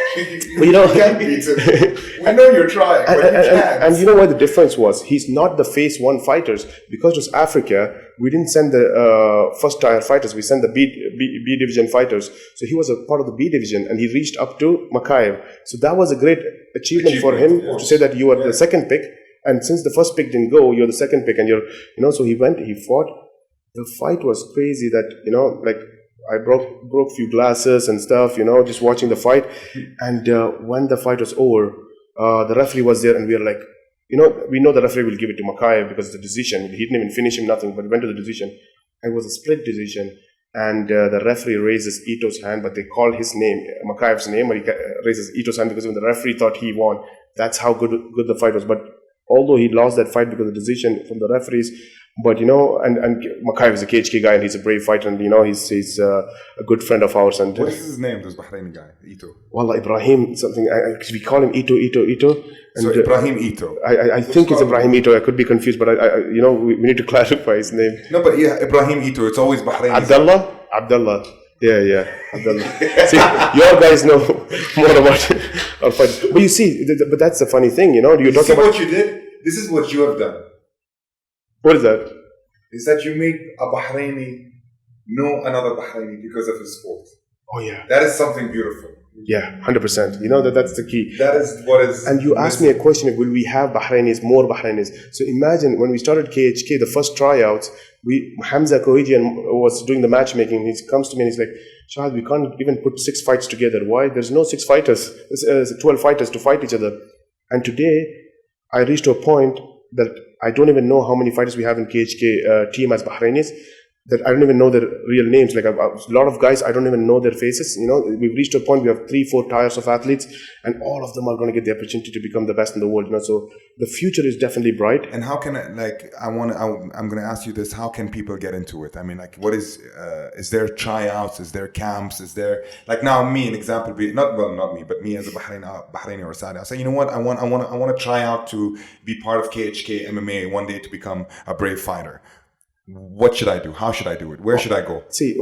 But you can't beat him. We know you're trying, but you can't. And you know what the difference was? He's not the phase 1 fighters. Because it was Africa, we didn't send the first tier fighters. We sent the B division fighters. So he was a part of the B division, and he reached up to Makayev. So that was a great achievement for him to say that you are the second pick. And since the first pick didn't go, you're the second pick, and so he went, he fought. The fight was crazy that, like I broke few glasses and stuff, just watching the fight. And when the fight was over, the referee was there, and we were like, we know the referee will give it to Makayev because it's a decision. He didn't even finish him, nothing, but went to the decision. It was a split decision. And the referee raises Ito's hand, but they call his name, Makayev's name, but he raises Ito's hand because when the referee thought he won, that's how good the fight was. But although he lost that fight because of the decision from the referees, but and Makayev is a KHK guy and he's a brave fighter, and he's a good friend of ours. And what is his name, this Bahraini guy, Ito? Wallah, Ibrahim something. We call him Ito. And so Ibrahim Ito. I think it's Ibrahim Ito. I could be confused, but we need to clarify his name. No, but yeah, Ibrahim Ito. It's always Bahraini. Abdullah. Yeah, Abdullah. See, your guys know more about our fight. But you see, but that's the funny thing, You're talking about what you did. This is what you have done. What is that? Is that you made a Bahraini know another Bahraini because of his sport. Oh yeah. That is something beautiful. Yeah, 100%. That's the key. That is what is. And you asked me a question: will we have more Bahrainis? So imagine when we started KHK, the first tryouts, Hamza Kohijian was doing the matchmaking. He comes to me and he's like, "Shahid, we can't even put 6 fights together. Why? There's no 6 fighters. There's 12 fighters to fight each other." And today, I reached to a point that I don't even know how many fighters we have in KHK team as Bahrainis. that I don't even know their real names. Like a lot of guys, I don't even know their faces. We've reached a point, we have 3-4 tiers of athletes, and all of them are going to get the opportunity to become the best in the world. So the future is definitely bright. And how can I'm going to ask you this: how can people get into it? I mean, like, what is there tryouts? Is there camps? Is there, like, now me, an example, not me, but me as a Bahraini or Saudi, I say, you know what, I want to try out to be part of KHK MMA one day to become a brave fighter. What should I do? How should I do it? Where should I go? See,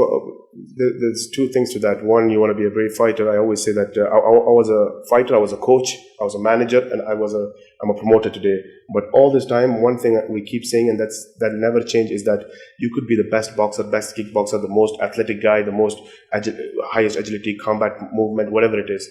there's two things to that. One, you want to be a brave fighter. I always say that I was a fighter, I was a coach, I was a manager, and I'm a promoter today. But all this time, one thing we keep saying, and that never change, is that you could be the best boxer, best kickboxer, the most athletic guy, the most highest agility, combat movement, whatever it is.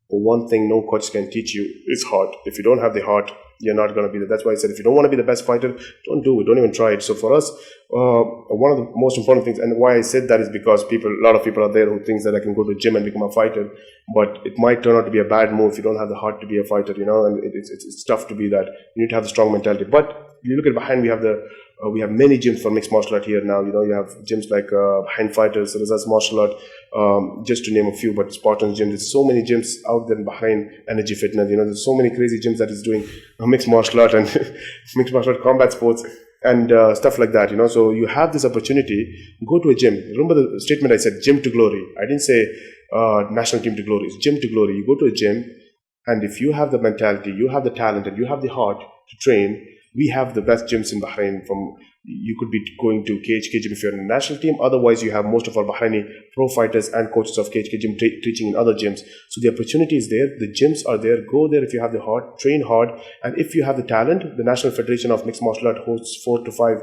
But one thing no coach can teach you is heart. If you don't have the heart, you're not going to be there. That's why I said, if you don't want to be the best fighter, don't do it. Don't even try it. So for us, one of the most important things, and why I said that is because a lot of people are there who thinks that I can go to the gym and become a fighter, but it might turn out to be a bad move if you don't have the heart to be a fighter, and it's tough to be that. You need to have the strong mentality. But you look at behind, we have many gyms for mixed martial art here now. You have gyms like Bahrain Fighters, Razaz Martial Art, just to name a few, but Spartan's Gym. There's so many gyms out there in Bahrain, Energy Fitness. There's so many crazy gyms that is doing mixed martial art and mixed martial art combat sports and stuff like that. So you have this opportunity. Go to a gym. Remember the statement I said, gym to glory. I didn't say national team to glory. It's gym to glory. You go to a gym, and if you have the mentality, you have the talent, and you have the heart to train, we have the best gyms in Bahrain. You could be going to KHK Gym if you're in the national team. Otherwise, you have most of our Bahraini pro fighters and coaches of KHK Gym teaching in other gyms. So the opportunity is there. The gyms are there. Go there if you have the heart. Train hard. And if you have the talent, the National Federation of Mixed Martial Art hosts 4 to 5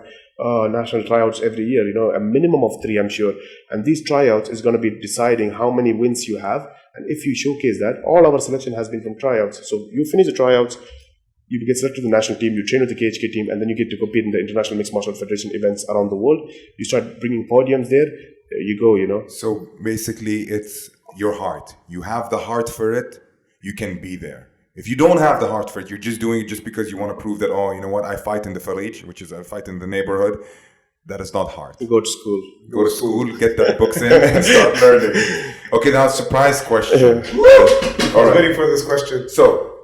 national tryouts every year. A minimum of 3, I'm sure. And these tryouts is going to be deciding how many wins you have. And if you showcase that, all our selection has been from tryouts. So you finish the tryouts, you get selected to the national team, you train with the KHK team, and then you get to compete in the International Mixed Martial Art Federation events around the world. You start bringing podiums there, you go. So basically, it's your heart. You have the heart for it, you can be there. If you don't have the heart for it, you're just doing it just because you want to prove that, I fight in the Farij, which is I fight in the neighborhood. That is not hard. Go to school. Go to school, get that books in, and start learning. Okay, now surprise question. I was waiting for this question. So,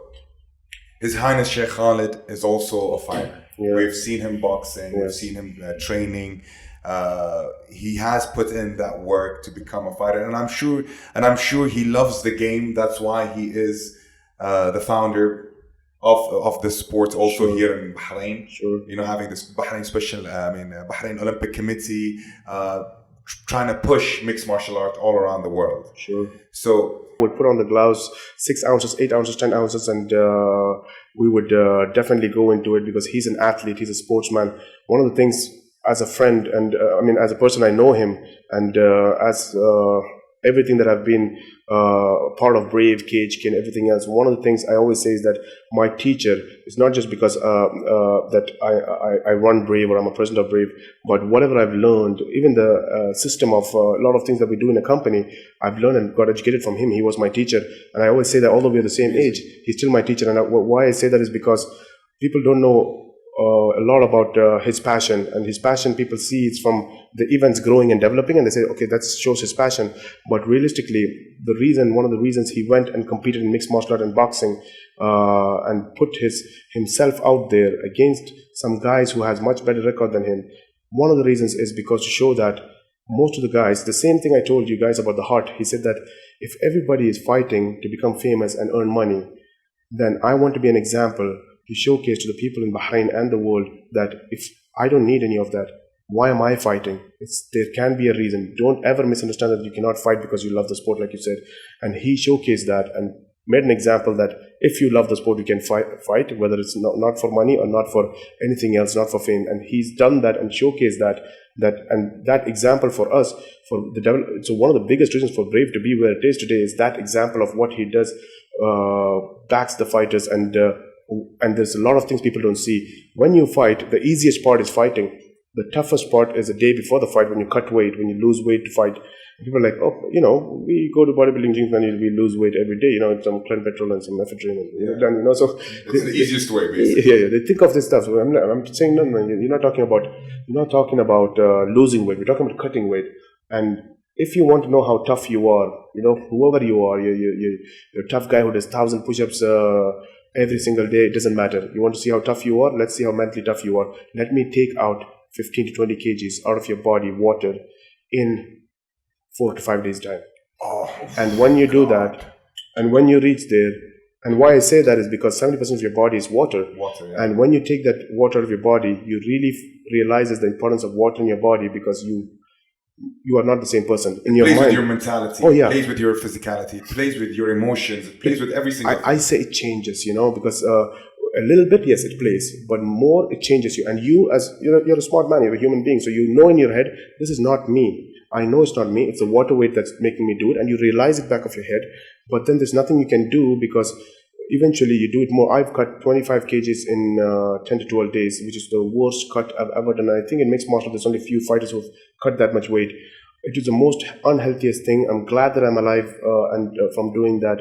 His Highness Sheikh Khalid is also a fighter. Yeah. We've seen him boxing. Yes. We've seen him training. He has put in that work to become a fighter, and I'm sure he loves the game. That's why he is the founder of the sport also here in Bahrain. Sure. Having this Bahrain Bahrain Olympic Committee, trying to push mixed martial art all around the world. Sure. So would put on the gloves, 6 ounces, 8 ounces, 10 ounces, and we would definitely go into it because he's an athlete, he's a sportsman. One of the things, as a friend and as a person, I know him, and as everything that I've been part of Brave, KHK, and everything else, one of the things I always say is that my teacher is not just because that I run Brave or I'm a president of Brave, but whatever I've learned, even the system of a lot of things that we do in a company, I've learned and got educated from him. He was my teacher, and I always say that although we're the same age, he's still my teacher. And why I say that is because people don't know a lot about his passion, and his passion people see it's from the events growing and developing, and they say, okay, that shows his passion. But realistically, one of the reasons he went and competed in mixed martial art and boxing and put himself out there against some guys who has much better record than him, one of the reasons is because to show that most of the guys, the same thing I told you guys about the heart, he said that if everybody is fighting to become famous and earn money, then I want to be an example to showcase to the people in Bahrain and the world that if I don't need any of that, why am I fighting? There can be a reason. Don't ever misunderstand that you cannot fight because you love the sport, like you said. And he showcased that and made an example that if you love the sport, you can fight, whether it's not for money or not for anything else, not for fame. And he's done that and showcased that example for us, so one of the biggest reasons for Brave to be where it is today is that example of what he does, backs the fighters, and there's a lot of things people don't see. When you fight, the easiest part is fighting. The toughest part is the day before the fight when you cut weight, when you lose weight to fight. And people are like, oh, we go to bodybuilding gyms and we lose weight every day, some clean petrol and some ephedrine, and so it's the easiest way, basically. Yeah, they think of this stuff. So I'm saying no, you're not talking about losing weight. We're talking about cutting weight. And if you want to know how tough you are, whoever you are, you're a tough guy who does 1,000 push-ups every single day. It doesn't matter. You want to see how tough you are? Let's see how mentally tough you are. Let me take out 15 to 20 kgs out of your body, water, in 4 to 5 days time. And when you do that, and when you reach there, and why I say that is because 70% of your body is water. Yeah. And when you take that water out of your body, you really realize the importance of water in your body, because you are not the same person. In your mind, plays with your mentality. Plays with your physicality. Plays with your emotions. It plays with every single thing. I say it changes, because a little bit, yes, it plays, but more it changes you. And you, as you're a smart man, you're a human being, so you know in your head, this is not me. I know it's not me. It's the water weight that's making me do it, and you realize it back of your head. But then there's nothing you can do, because eventually you do it more. I've cut 25 kgs in 10 to 12 days, which is the worst cut I've ever done. I think in mixed martial there's only a few fighters who've cut that much weight. It is the most unhealthiest thing. I'm glad that I'm alive and from doing that.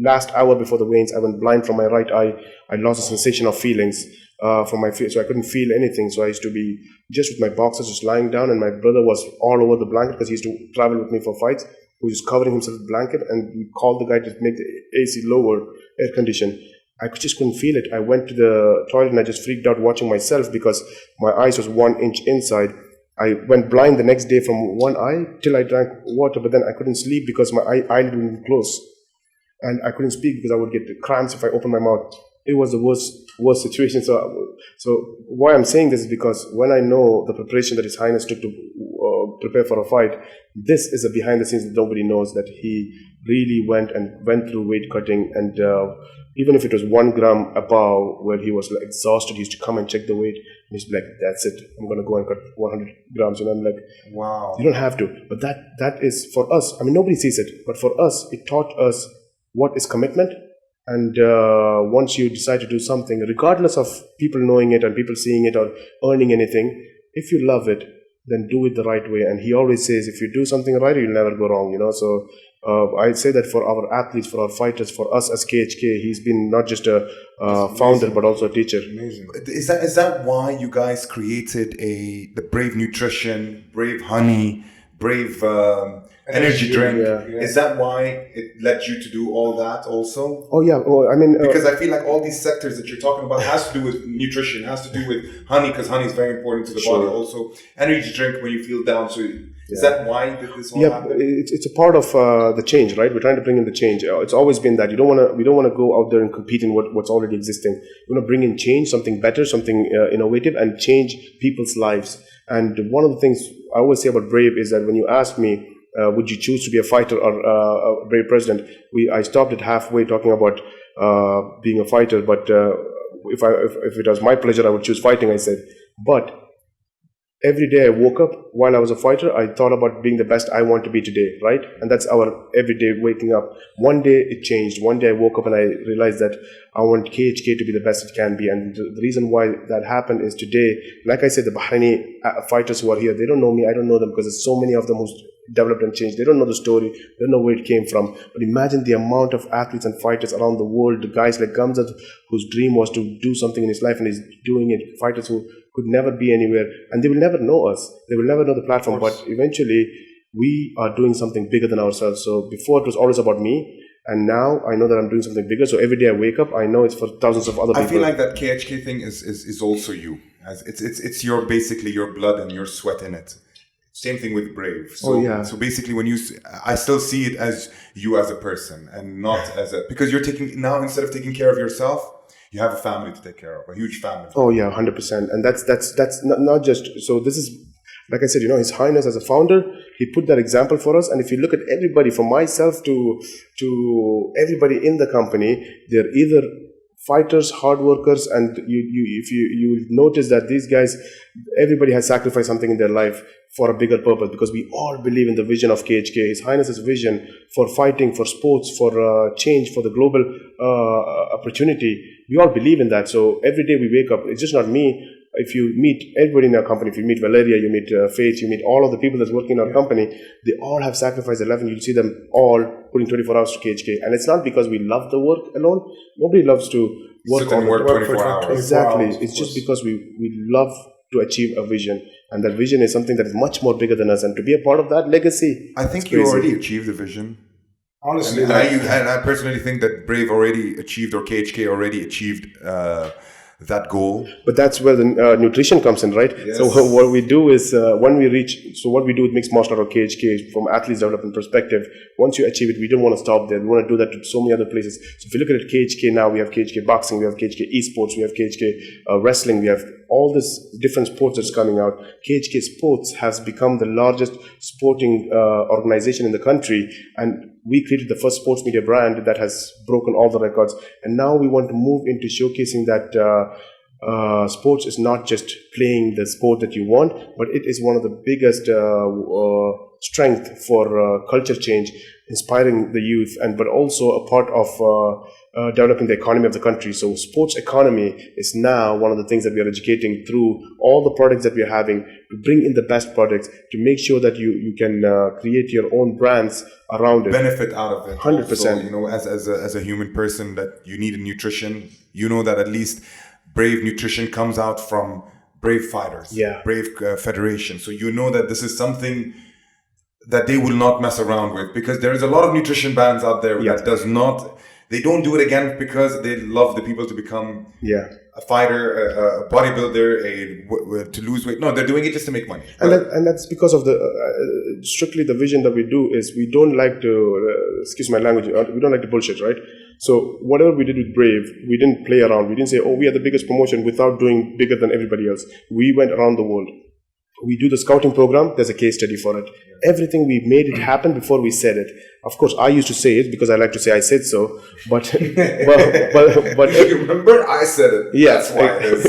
Last hour before the weigh-ins, I went blind from my right eye. I lost a sensation of feelings from my face, so I couldn't feel anything. So I used to be just with my boxers, just lying down, and my brother was all over the blanket because he used to travel with me for fights. He was covering himself with a blanket, and we called the guy to make the AC lower, air condition. I just couldn't feel it. I went to the toilet and I just freaked out watching myself because my eyes was 1 inch inside. I went blind the next day from one eye till I drank water, but then I couldn't sleep because my eyelid wouldn't close. And I couldn't speak because I would get cramps if I opened my mouth. It was the worst situation. So why I'm saying this is because when I know the preparation that His Highness took to prepare for a fight, this is a behind the scenes that nobody knows, that he really went through weight cutting, and even if it was 1 gram above where he was like exhausted, he used to come and check the weight, and he's like, that's it, I'm going to go and cut 100 grams. And I'm like, wow, you don't have to. But that is for us. I mean, nobody sees it, but for us, it taught us what is commitment. And once you decide to do something, regardless of people knowing it and people seeing it or earning anything, if you love it, then do it the right way. And he always says, if you do something right, you'll never go wrong, So I say that for our athletes, for our fighters, for us as KHK, he's been not just a founder, but also a teacher. Amazing. Is that why you guys created the Brave Nutrition, Brave Honey, Brave energy drink? Yeah. Is that why it led you to do all that also? Oh yeah, I mean, because I feel like all these sectors that you're talking about has to do with nutrition, has to do with honey, because honey is very important to the body. Also, energy drink when you feel down. So is that why did this all happen? It's a part of the change, right? We're trying to bring in the change. It's always been that we don't want to go out there and compete in what's already existing. We want to bring in change, something better, something innovative, and change people's lives. And one of the things I always say about Brave is that when you ask me, would you choose to be a fighter or a Brave president? I stopped it halfway talking about being a fighter, but if it was my pleasure, I would choose fighting, I said. But every day I woke up, while I was a fighter, I thought about being the best I want to be today, right? And that's our everyday waking up. One day it changed. One day I woke up and I realized that I want KHK to be the best it can be. And the reason why that happened is today, like I said, the Bahraini fighters who are here, they don't know me, I don't know them, because there's so many of them who's developed and changed. They don't know the story, they don't know where it came from. But imagine the amount of athletes and fighters around the world, the guys like Gamzat, whose dream was to do something in his life and he's doing it, fighters who could never be anywhere, and they will never know us, they will never know the platform, but eventually we are doing something bigger than ourselves. So before it was always about me, and now I know that I'm doing something bigger. So every day I wake up, I know it's for thousands of other people. I feel like that KHK thing is also you. It's your basically your blood and your sweat in it. Same thing with Brave. So, so basically, I still see it as you as a person and not as because you're now instead of taking care of yourself, you have a family to take care of, a huge family. Oh yeah, 100%. And that's not just, so this is, like I said, His Highness as a founder, he put that example for us. And if you look at everybody, from myself to everybody in the company, they're either fighters, hard workers, and if you notice that these guys, everybody has sacrificed something in their life for a bigger purpose, because we all believe in the vision of KHK, His Highness's vision for fighting, for sports, for change, for the global opportunity. We all believe in that. So every day we wake up, it's just not me. if you meet everybody in our company, if you meet Valeria, you meet Faith, you meet all of the people that's working in our company, they all have sacrificed their life, and you'll see them all putting 24 hours to KHK. And it's not because we love the work alone. Nobody loves to work Sit and on work it. 24 hours. Exactly. hours, It's just because we love to achieve a vision. And that vision is something that is much more bigger than us. And to be a part of that legacy, I think you already achieved the vision. Honestly, And I personally think that Brave already achieved, or KHK already achieved that goal. but that's where the nutrition comes in, right? Yes. So what we do is what we do with mixed martial art or KHK from athletes development perspective, once you achieve it, we don't want to stop there. We want to do that to so many other places. So if you look at it, KHK now, we have KHK boxing, we have KHK esports, we have KHK wrestling, we have all this different sports that's coming out. KHK Sports has become the largest sporting organization in the country, and we created the first sports media brand that has broken all the records. And now we want to move into showcasing that sports is not just playing the sport that you want, but it is one of the biggest strength for culture change, inspiring the youth, but also a part of developing the economy of the country. So sports economy is now one of the things that we are educating through all the products that we are having, to bring in the best products, to make sure that you can create your own brands around it. Benefit out of it. 100%. Also, you know, as a human person, that you need a nutrition. You know that at least Brave nutrition comes out from Brave fighters, Brave federation. So you know that this is something that they will not mess around with, because there is a lot of nutrition brands out there that does not. They don't do it again because they love the people to become a fighter, a bodybuilder, to lose weight. No, they're doing it just to make money. And that's because of the strictly the vision that we do is we don't like to, excuse my language, we don't like to bullshit, right? So whatever we did with Brave, we didn't play around. We didn't say, oh, we are the biggest promotion without doing bigger than everybody else. We went around the world. We do the scouting program, there's a case study for it. Everything, we made it happen before we said it. Of course, I used to say it because I like to say I said so, but You remember, I said it. Yeah, that's why it is.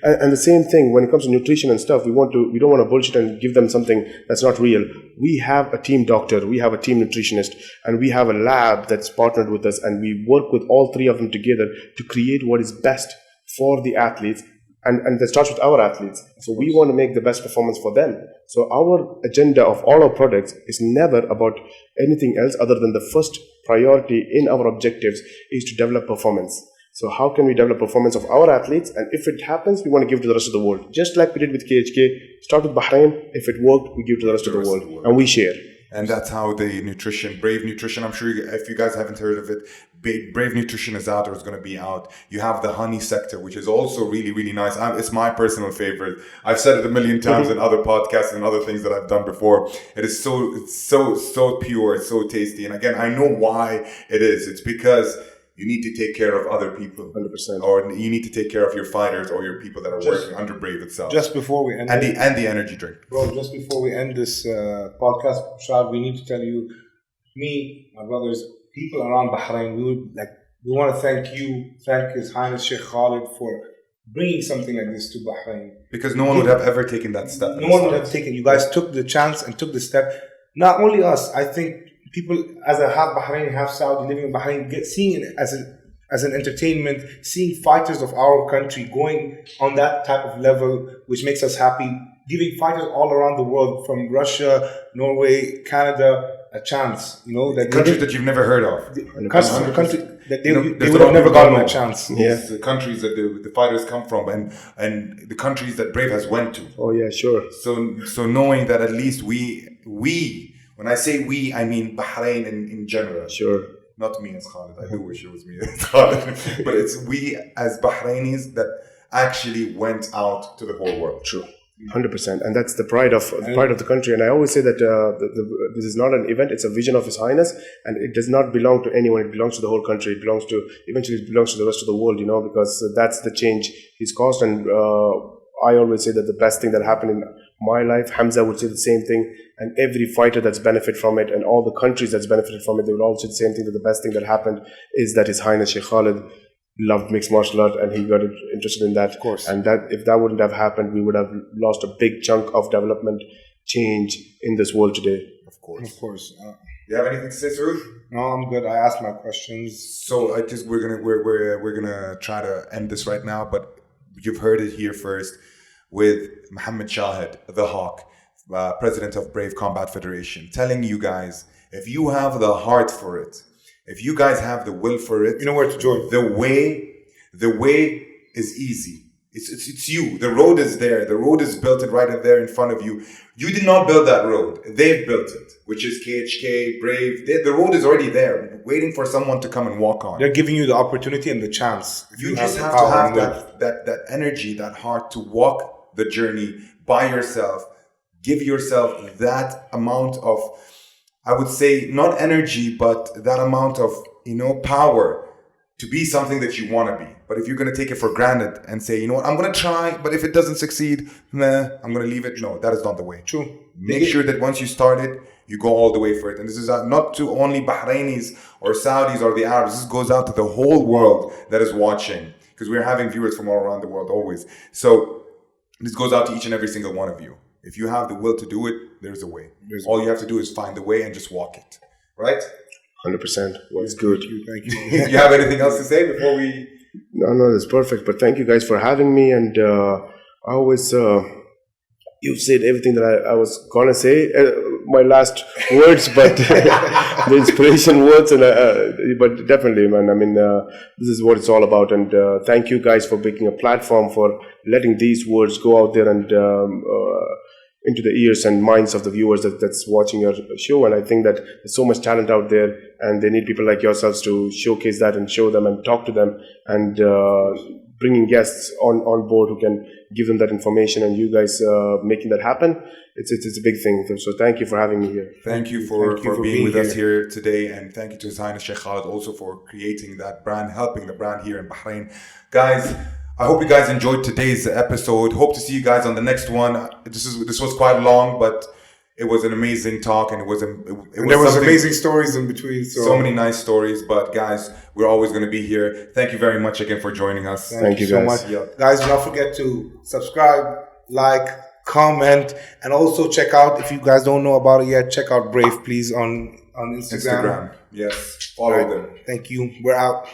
And the same thing when it comes to nutrition and stuff. We don't want to bullshit and give them something that's not real. We have a team doctor, we have a team nutritionist, and we have a lab that's partnered with us, and we work with all three of them together to create what is best for the athletes. And that starts with our athletes. So we want to make the best performance for them. So our agenda of all our products is never about anything else other than the first priority in our objectives is to develop performance. So how can we develop performance of our athletes? And if it happens, we want to give to the rest of the world. Just like we did with KHK, start with Bahrain. If it worked, we give to the rest of the world. And we share. And that's how the nutrition, Brave Nutrition, I'm sure if you guys haven't heard of it, Brave Nutrition is out, or it's going to be out. You have the honey sector, which is also really, really nice. It's my personal favorite. I've said it a million times in other podcasts and other things that I've done before. It's so pure, it's so tasty. And again, I know why it is. It's because you need to take care of other people. 100%. Or you need to take care of your fighters or your people that are working under Brave itself. Just before we end and the energy drink. Bro, just before we end this podcast, Shahid, we need to tell you, me, my brothers, people around Bahrain, we want to thank His Highness Sheikh Khalid for bringing something like this to Bahrain. Because no one would have ever taken that step. No one would have taken. You guys took the chance and took the step. Not only us, I think people, as a half Bahraini, half Saudi, living in Bahrain, seeing it as an entertainment, seeing fighters of our country going on that type of level, which makes us happy, giving fighters all around the world, from Russia, Norway, Canada, a chance, that countries that you've never heard of. Country that they would have never gotten a chance. Yes, the countries that the fighters come from, and the countries that Brave has went to. Oh yeah, sure. So knowing that at least we, when I say we, I mean Bahrain in general. Sure. Not me as Khalid. I do wish it was me as Khalid. But it's we as Bahrainis that actually went out to the whole world. True. 100%, and that's the pride of the country. And I always say that this is not an event; it's a vision of His Highness, and it does not belong to anyone. It belongs to the whole country. Eventually it belongs to the rest of the world. Because that's the change He's caused. And I always say that the best thing that happened in my life, Hamza would say the same thing, and every fighter that's benefited from it, and all the countries that's benefited from it, they will all say the same thing. That the best thing that happened is that His Highness Sheikh Khalid loved mixed martial art, and he got interested in that. Of course. And that if that wouldn't have happened, we would have lost a big chunk of development change in this world today. Of course. Of course. You have anything to say, Saud? No, I'm good. I asked my questions. So we're gonna try to end this right now, but you've heard it here first. with Mohamed Shahid, the Hawk, president of Brave Combat Federation, telling you guys, if you have the heart for it, if you guys have the will for it, You know where to join. the way is easy. It's you. The road is there. The road is built right there in front of you. You did not build that road. They've built it, which is KHK, Brave. The road is already there, waiting for someone to come and walk on. They're giving you the opportunity and the chance. You the just have to power have and the- that energy, that heart to walk the journey by yourself. Give yourself that amount of, I would say, not energy, but that amount of, power to be something that you want to be. But if you're going to take it for granted and say, you know what, I'm going to try, but if it doesn't succeed, I'm going to leave it. No, that is not the way. True. Make sure that once you start it, you go all the way for it. And this is not to only Bahrainis or Saudis or the Arabs. This goes out to the whole world that is watching, because we're having viewers from all around the world always. So this goes out to each and every single one of you. If you have the will to do it, there's a way. All you have to do is find the way and just walk it. Right? 100%. Well, it's good. Thank you. You have anything else to say before we... No, that's perfect. But thank you guys for having me. And I always, you've said everything that I was gonna say. My last words, but the inspiration words. And but definitely, man. I mean, this is what it's all about. And thank you guys for making a platform for letting these words go out there and into the ears and minds of the viewers that's watching your show. And I think that there's so much talent out there, and they need people like yourselves to showcase that and show them and talk to them, and bringing guests on board who can give them that information, and you guys making that happen. It's a big thing. So thank you for having me here. Thank you for being with us here today, and thank you to His Highness Sheikh Khalid also for creating that brand, helping the brand here in Bahrain. Guys, I hope you guys enjoyed today's episode. Hope to see you guys on the next one. This was quite long, but it was an amazing talk, and there was amazing stories in between. So many nice stories. But guys, we're always going to be here. Thank you very much again for joining us. Thank you so guys. much. Yeah. Guys, do not forget to subscribe, like, comment, and also check out, if you guys don't know about it yet, check out Brave, please, on Instagram. Yes, follow them. Thank you. We're out.